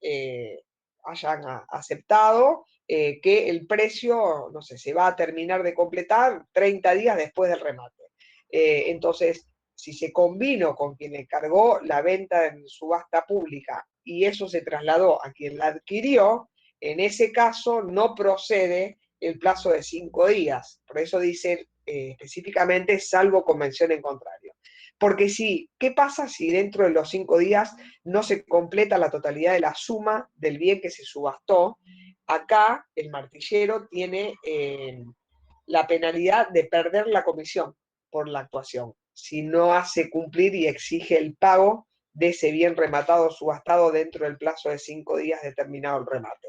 aceptado que el precio, no sé, se va a terminar de completar 30 días después del remate. Entonces, si se combinó con quien encargó la venta en subasta pública y eso se trasladó a quien la adquirió, en ese caso no procede el plazo de 5 días. Por eso dice específicamente salvo convención en contrario. Porque si, ¿qué pasa si dentro de los 5 días no se completa la totalidad de la suma del bien que se subastó? Acá el martillero tiene la penalidad de perder la comisión por la actuación, si no hace cumplir y exige el pago de ese bien rematado o subastado dentro del plazo de 5 días determinado el remate.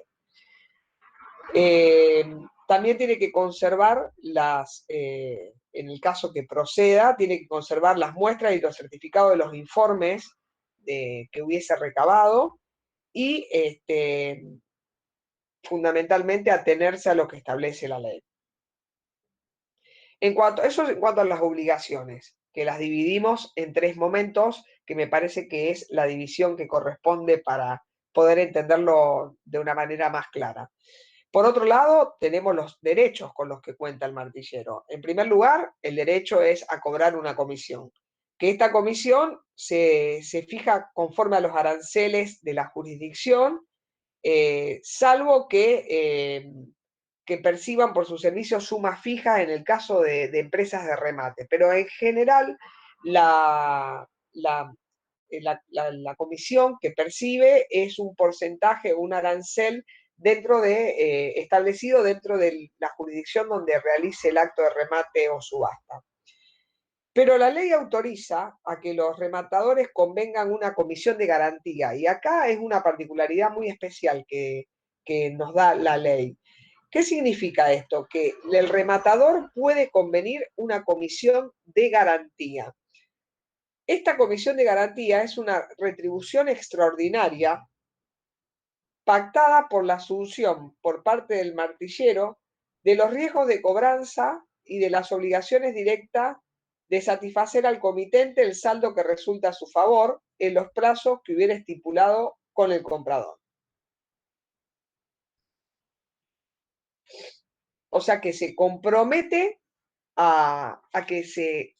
También tiene que conservar en el caso que proceda, tiene que conservar las muestras y los certificados de los informes que hubiese recabado y fundamentalmente atenerse a lo que establece la ley. Eso es en cuanto a las obligaciones, que las dividimos en 3 momentos, que me parece que es la división que corresponde para poder entenderlo de una manera más clara. Por otro lado, tenemos los derechos con los que cuenta el martillero. En primer lugar, el derecho es a cobrar una comisión, que esta comisión se fija conforme a los aranceles de la jurisdicción, salvo que perciban por sus servicios sumas fijas en el caso de empresas de remate. Pero en general, la comisión que percibe es un porcentaje, un arancel establecido dentro de la jurisdicción donde realice el acto de remate o subasta. Pero la ley autoriza a que los rematadores convengan una comisión de garantía, y acá es una particularidad muy especial que nos da la ley. ¿Qué significa esto? Que el rematador puede convenir una comisión de garantía. Esta comisión de garantía es una retribución extraordinaria pactada por la asunción por parte del martillero de los riesgos de cobranza y de las obligaciones directas de satisfacer al comitente el saldo que resulta a su favor en los plazos que hubiera estipulado con el comprador. O sea que se compromete a que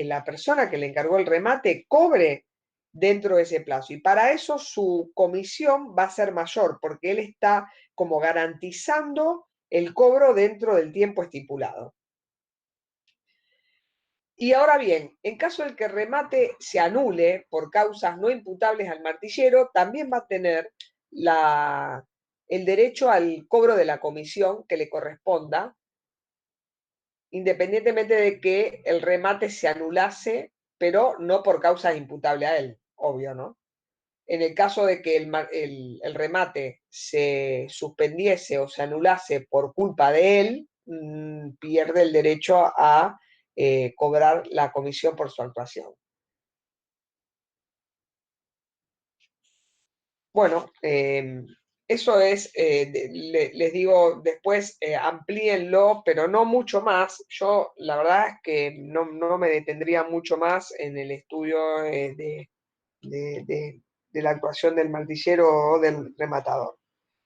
la persona que le encargó el remate cobre dentro de ese plazo. Y para eso su comisión va a ser mayor, porque él está como garantizando el cobro dentro del tiempo estipulado. Y ahora bien, en caso de que el remate se anule por causas no imputables al martillero, también va a tener el derecho al cobro de la comisión que le corresponda, independientemente de que el remate se anulase, pero no por causas imputables a él, obvio, ¿no? En el caso de que el remate se suspendiese o se anulase por culpa de él, pierde el derecho a cobrar la comisión por su actuación. Bueno, eso es, les digo, después amplíenlo, pero no mucho más. Yo la verdad es que no me detendría mucho más en el estudio de la actuación del martillero o del rematador.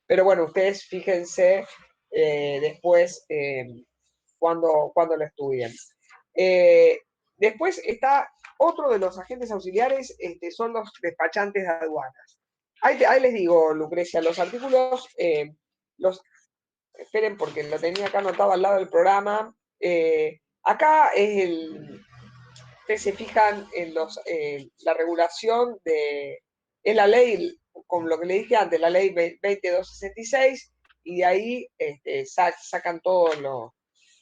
Pero bueno, ustedes fíjense después cuando lo estudien. Después está otro de los agentes auxiliares, son los despachantes de aduanas. Ahí les digo, Lucrecia, los artículos, esperen porque lo tenía acá anotado al lado del programa. Acá ustedes se fijan en la regulación es la ley, con lo que le dije antes, la ley 2266, y de ahí sacan todo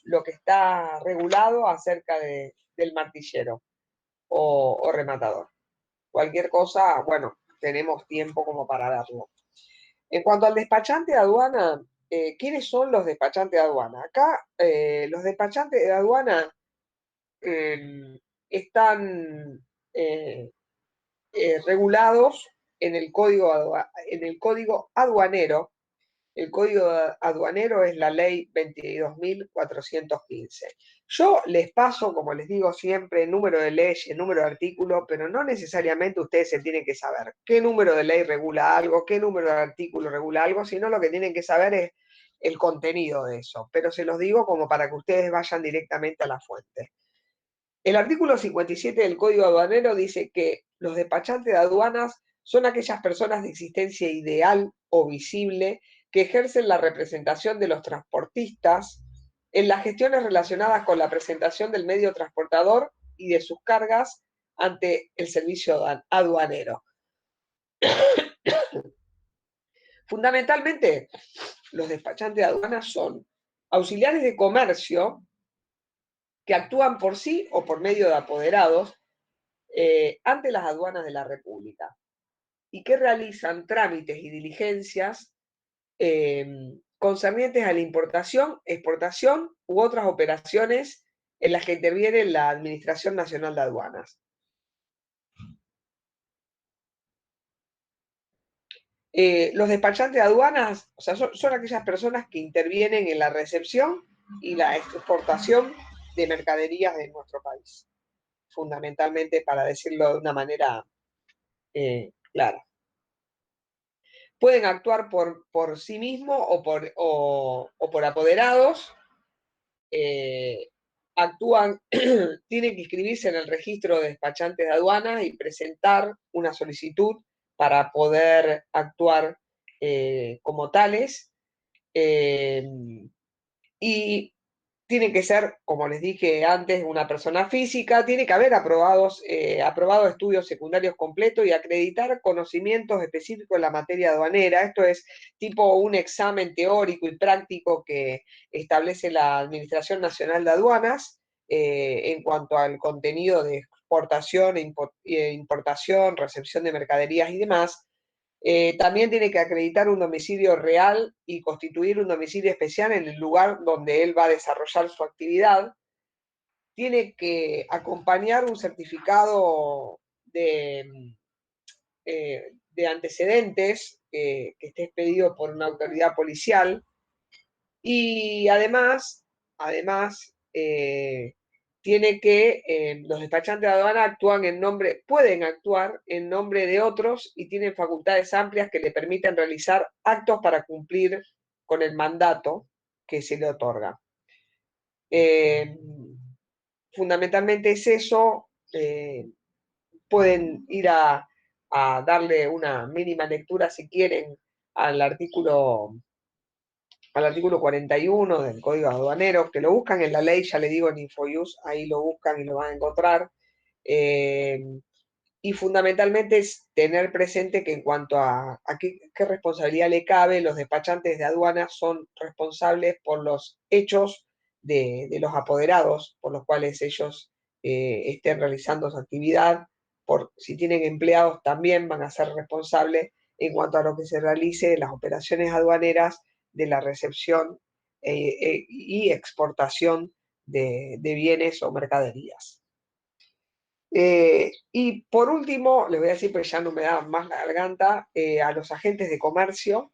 lo que está regulado acerca del martillero o rematador. Cualquier cosa, bueno, tenemos tiempo como para verlo. En cuanto al despachante de aduana, ¿quiénes son los despachantes de aduana? Acá los despachantes de aduana están regulados en el código aduanero. El código aduanero es la ley 22.415. Yo les paso, como les digo siempre, número de ley, número de artículo, pero no necesariamente ustedes se tienen que saber qué número de ley regula algo, qué número de artículo regula algo, sino lo que tienen que saber es el contenido de eso. Pero se los digo como para que ustedes vayan directamente a la fuente. El artículo 57 del Código Aduanero dice que los despachantes de aduanas son aquellas personas de existencia ideal o visible que ejercen la representación de los transportistas en las gestiones relacionadas con la presentación del medio transportador y de sus cargas ante el servicio aduanero. Fundamentalmente, los despachantes de aduanas son auxiliares de comercio que actúan por sí o por medio de apoderados ante las aduanas de la República y que realizan trámites y diligencias concernientes a la importación, exportación u otras operaciones en las que interviene la Administración Nacional de Aduanas. Los despachantes de aduanas, o sea, son aquellas personas que intervienen en la recepción y la exportación de mercaderías de nuestro país, fundamentalmente, para decirlo de una manera clara. Pueden actuar por sí mismos o por apoderados, actúan, tienen que inscribirse en el registro de despachantes de aduanas y presentar una solicitud para poder actuar como tales. Y tiene que ser, como les dije antes, una persona física, tiene que haber aprobado estudios secundarios completos y acreditar conocimientos específicos en la materia aduanera. Esto es tipo un examen teórico y práctico que establece la Administración Nacional de Aduanas en cuanto al contenido de exportación, importación, recepción de mercaderías y demás. También tiene que acreditar un domicilio real y constituir un domicilio especial en el lugar donde él va a desarrollar su actividad. Tiene que acompañar un certificado de antecedentes que esté expedido por una autoridad policial. Y además tiene que, los despachantes de aduana pueden actuar en nombre de otros y tienen facultades amplias que le permiten realizar actos para cumplir con el mandato que se le otorga. Fundamentalmente es eso. Pueden ir a darle una mínima lectura si quieren al artículo 41 del Código Aduanero, que lo buscan en la ley, ya le digo, en InfoJust, ahí lo buscan y lo van a encontrar. Y fundamentalmente es tener presente que en cuanto a qué responsabilidad le cabe, los despachantes de aduanas son responsables por los hechos de los apoderados por los cuales ellos estén realizando su actividad. Si tienen empleados también van a ser responsables en cuanto a lo que se realice en las operaciones aduaneras de la recepción y exportación de bienes o mercaderías. Y por último, les voy a decir, pero ya no me da más la garganta, a los agentes de comercio.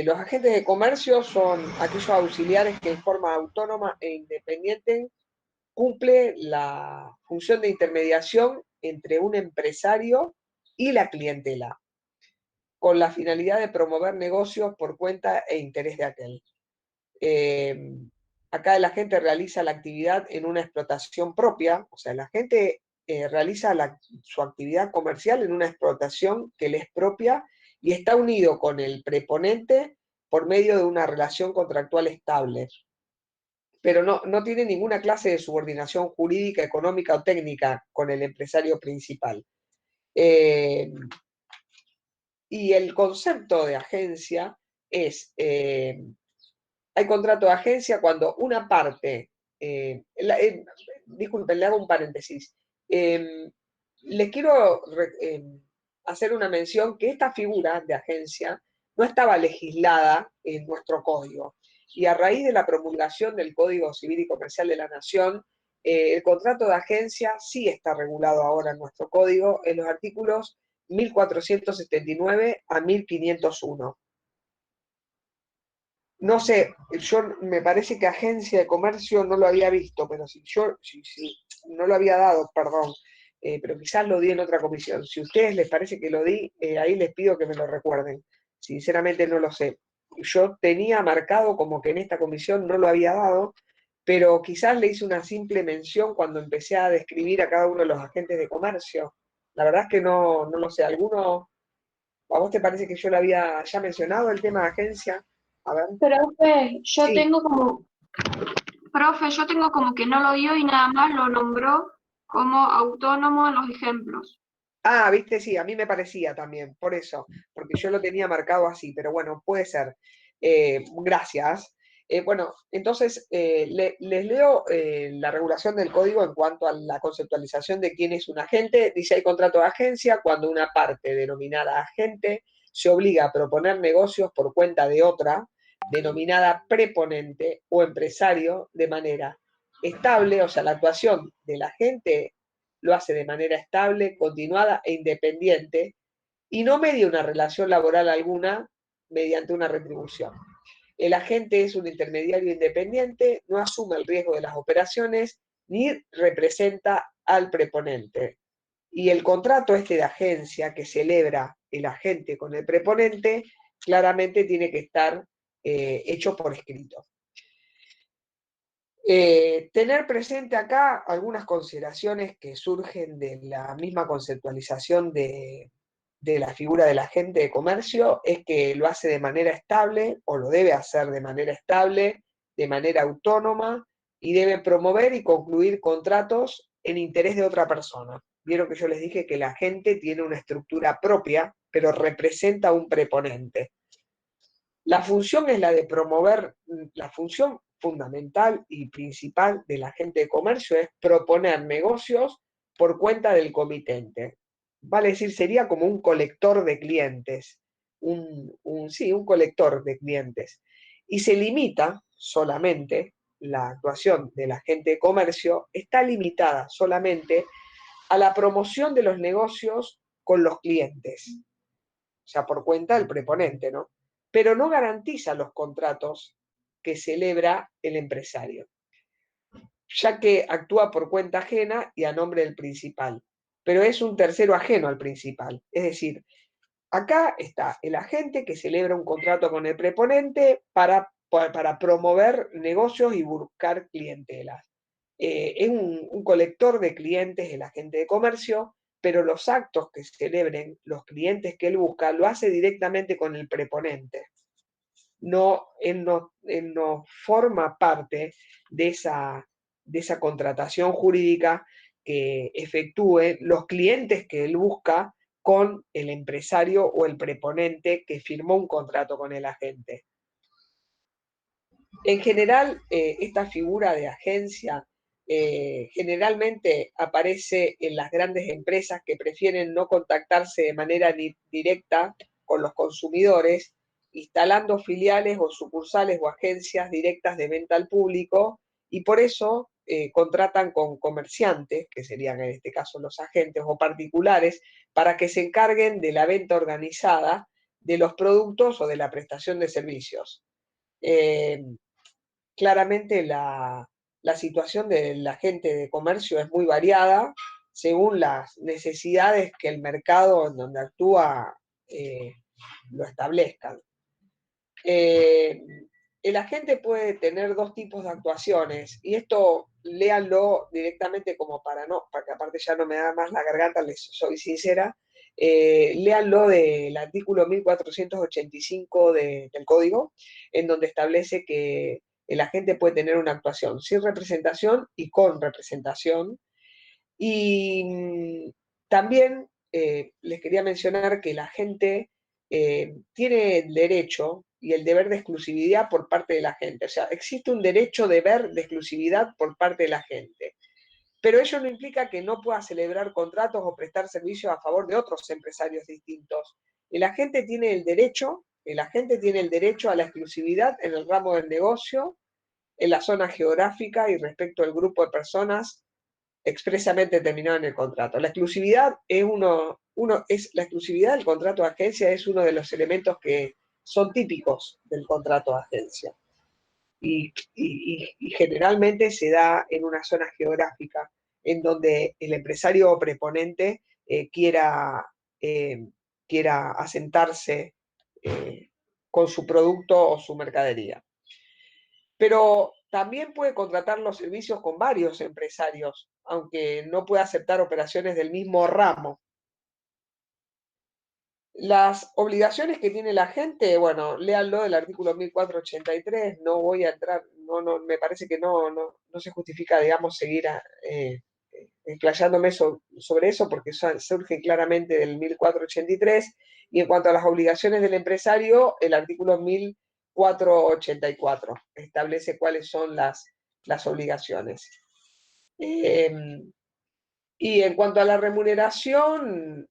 Los agentes de comercio son aquellos auxiliares que en forma autónoma e independiente cumple la función de intermediación entre un empresario y la clientela, con la finalidad de promover negocios por cuenta e interés de aquel. Acá la gente realiza la actividad en una explotación propia, o sea, la gente realiza su actividad comercial en una explotación que le es propia y está unido con el preponente por medio de una relación contractual estable, pero no tiene ninguna clase de subordinación jurídica, económica o técnica con el empresario principal. Y el concepto de agencia es hay contrato de agencia cuando una parte, disculpen, le hago un paréntesis. Les quiero hacer una mención que esta figura de agencia no estaba legislada en nuestro código. Y a raíz de la promulgación del Código Civil y Comercial de la Nación, el contrato de agencia sí está regulado ahora en nuestro código en los artículos 1479 a 1501. No sé, yo me parece que agencia de comercio no lo había visto, pero si no lo había dado, perdón, pero quizás lo di en otra comisión. Si a ustedes les parece que lo di, ahí les pido que me lo recuerden. Sinceramente no lo sé. Yo tenía marcado como que en esta comisión no lo había dado, pero quizás le hice una simple mención cuando empecé a describir a cada uno de los agentes de comercio. La verdad es que no lo sé. ¿A vos te parece que yo lo había ya mencionado el tema de agencia? A ver. Sí. Profe, yo tengo como que no lo dio y nada más lo nombró como autónomo en los ejemplos. Ah, viste, sí, a mí me parecía también, por eso, porque yo lo tenía marcado así, pero bueno, puede ser. Gracias. Bueno, entonces les leo la regulación del código en cuanto a la conceptualización de quién es un agente. Dice, hay contrato de agencia cuando una parte denominada agente se obliga a proponer negocios por cuenta de otra, denominada preponente o empresario, de manera estable, o sea, la actuación del agente lo hace de manera estable, continuada e independiente y no media una relación laboral alguna mediante una retribución. El agente es un intermediario independiente, no asume el riesgo de las operaciones ni representa al preponente. Y el contrato de agencia que celebra el agente con el preponente claramente tiene que estar hecho por escrito. Tener presente acá algunas consideraciones que surgen de la misma conceptualización de la figura del agente de comercio, es que lo hace de manera estable, o lo debe hacer de manera estable, de manera autónoma, y debe promover y concluir contratos en interés de otra persona. Vieron que yo les dije que el agente tiene una estructura propia, pero representa a un preponente. La función es la de promover, la función fundamental y principal del agente de comercio es proponer negocios por cuenta del comitente. Vale decir, sería como un colector de clientes, un colector de clientes. Y se limita solamente, la actuación del agente de comercio está limitada solamente a la promoción de los negocios con los clientes. sea, por cuenta del preponente, ¿no? Pero no garantiza los contratos que celebra el empresario, ya que actúa por cuenta ajena y a nombre del principal, pero es un tercero ajeno al principal. Es decir, acá está el agente que celebra un contrato con el preponente para promover negocios y buscar clientelas. Es un colector de clientes, el agente de comercio, pero los actos que celebren los clientes que él busca lo hace directamente con el preponente. No, él no forma parte de esa contratación jurídica que efectúe los clientes que él busca con el empresario o el preponente que firmó un contrato con el agente. En general, esta figura de agencia generalmente aparece en las grandes empresas que prefieren no contactarse de manera directa con los consumidores, instalando filiales o sucursales o agencias directas de venta al público, y por eso contratan con comerciantes, que serían en este caso los agentes o particulares, para que se encarguen de la venta organizada de los productos o de la prestación de servicios. Claramente la situación de la gente de comercio es muy variada según las necesidades que el mercado en donde actúa lo establezcan. Eh, el agente puede tener dos tipos de actuaciones, y esto léanlo directamente como para no, porque aparte ya no me da más la garganta, les soy sincera, léanlo del artículo 1485 del Código, en donde establece que el agente puede tener una actuación sin representación y con representación. Y también les quería mencionar que la gente tiene el derecho y el deber de exclusividad por parte de la gente. O sea, existe un deber de exclusividad por parte de la gente. Pero ello no implica que no pueda celebrar contratos o prestar servicios a favor de otros empresarios distintos. El agente tiene el derecho a la exclusividad en el ramo del negocio, en la zona geográfica y respecto al grupo de personas expresamente determinado en el contrato. La exclusividad la exclusividad del contrato de agencia es uno de los elementos que son típicos del contrato de agencia. Y generalmente se da en una zona geográfica en donde el empresario preponente eh, quiera asentarse con su producto o su mercadería. Pero también puede contratar los servicios con varios empresarios, aunque no pueda aceptar operaciones del mismo ramo. Las obligaciones que tiene la gente, bueno, léanlo del artículo 1483, no voy a entrar, me parece que no se justifica, digamos, seguir explayándome sobre eso, porque surge claramente del 1483, y en cuanto a las obligaciones del empresario, el artículo 1484 establece cuáles son las obligaciones. Y en cuanto a la remuneración,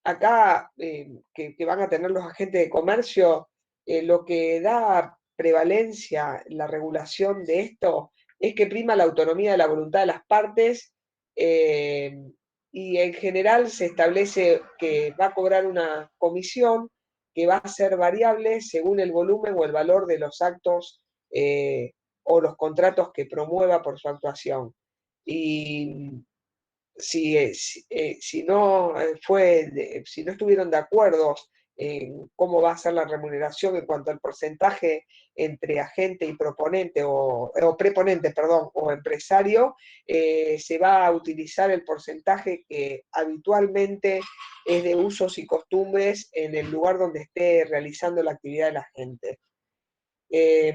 acá que van a tener los agentes de comercio, lo que da prevalencia en la regulación de esto es que prima la autonomía de la voluntad de las partes, eh, y en general se establece que va a cobrar una comisión que va a ser variable según el volumen o el valor de los actos o los contratos que promueva por su actuación. Y si no si no estuvieron de acuerdo en cómo va a ser la remuneración en cuanto al porcentaje entre agente y proponente o preponente, perdón, o empresario, se va a utilizar el porcentaje que habitualmente es de usos y costumbres en el lugar donde esté realizando la actividad de la gente. Eh,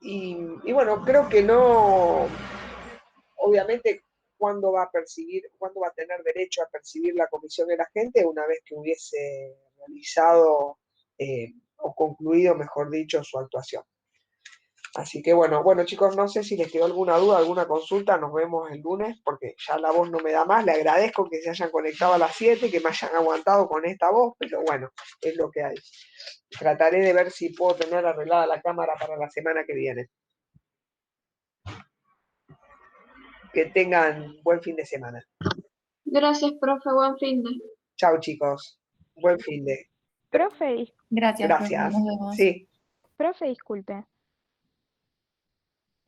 y bueno, creo que no, obviamente, cuándo va a tener derecho a percibir la comisión de la gente una vez que hubiese realizado o concluido, mejor dicho, su actuación. Así que bueno chicos, no sé si les quedó alguna duda, alguna consulta, nos vemos el lunes, porque ya la voz no me da más, le agradezco que se hayan conectado a las 7, que me hayan aguantado con esta voz, pero bueno, es lo que hay. Trataré de ver si puedo tener arreglada la cámara para la semana que viene. Que tengan buen fin de semana. Gracias, profe, buen fin de. Chao chicos. Buen fin de. Profe, Gracias, profe. Gracias. Nos vemos. Sí, profe, disculpe.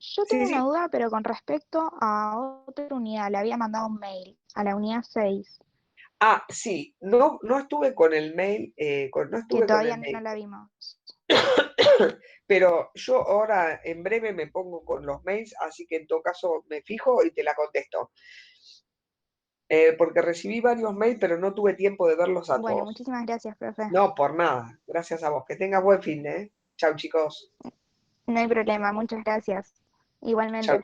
Yo sí, tengo una sí. duda, pero con respecto a otra unidad. Le había mandado un mail a la unidad 6, Ah, sí, no, no estuve con el mail, no que estuve con todavía el no mail, la vimos. pero yo ahora en breve me pongo con los mails, así que en todo caso me fijo y te la contesto. Porque recibí varios mails, pero no tuve tiempo de verlos a Bueno, todos. muchísimas gracias, profe. No, por nada. Gracias a vos. Que tengas buen fin, ¿eh? Chau, chicos. No hay problema, muchas gracias. Chau. Igualmente.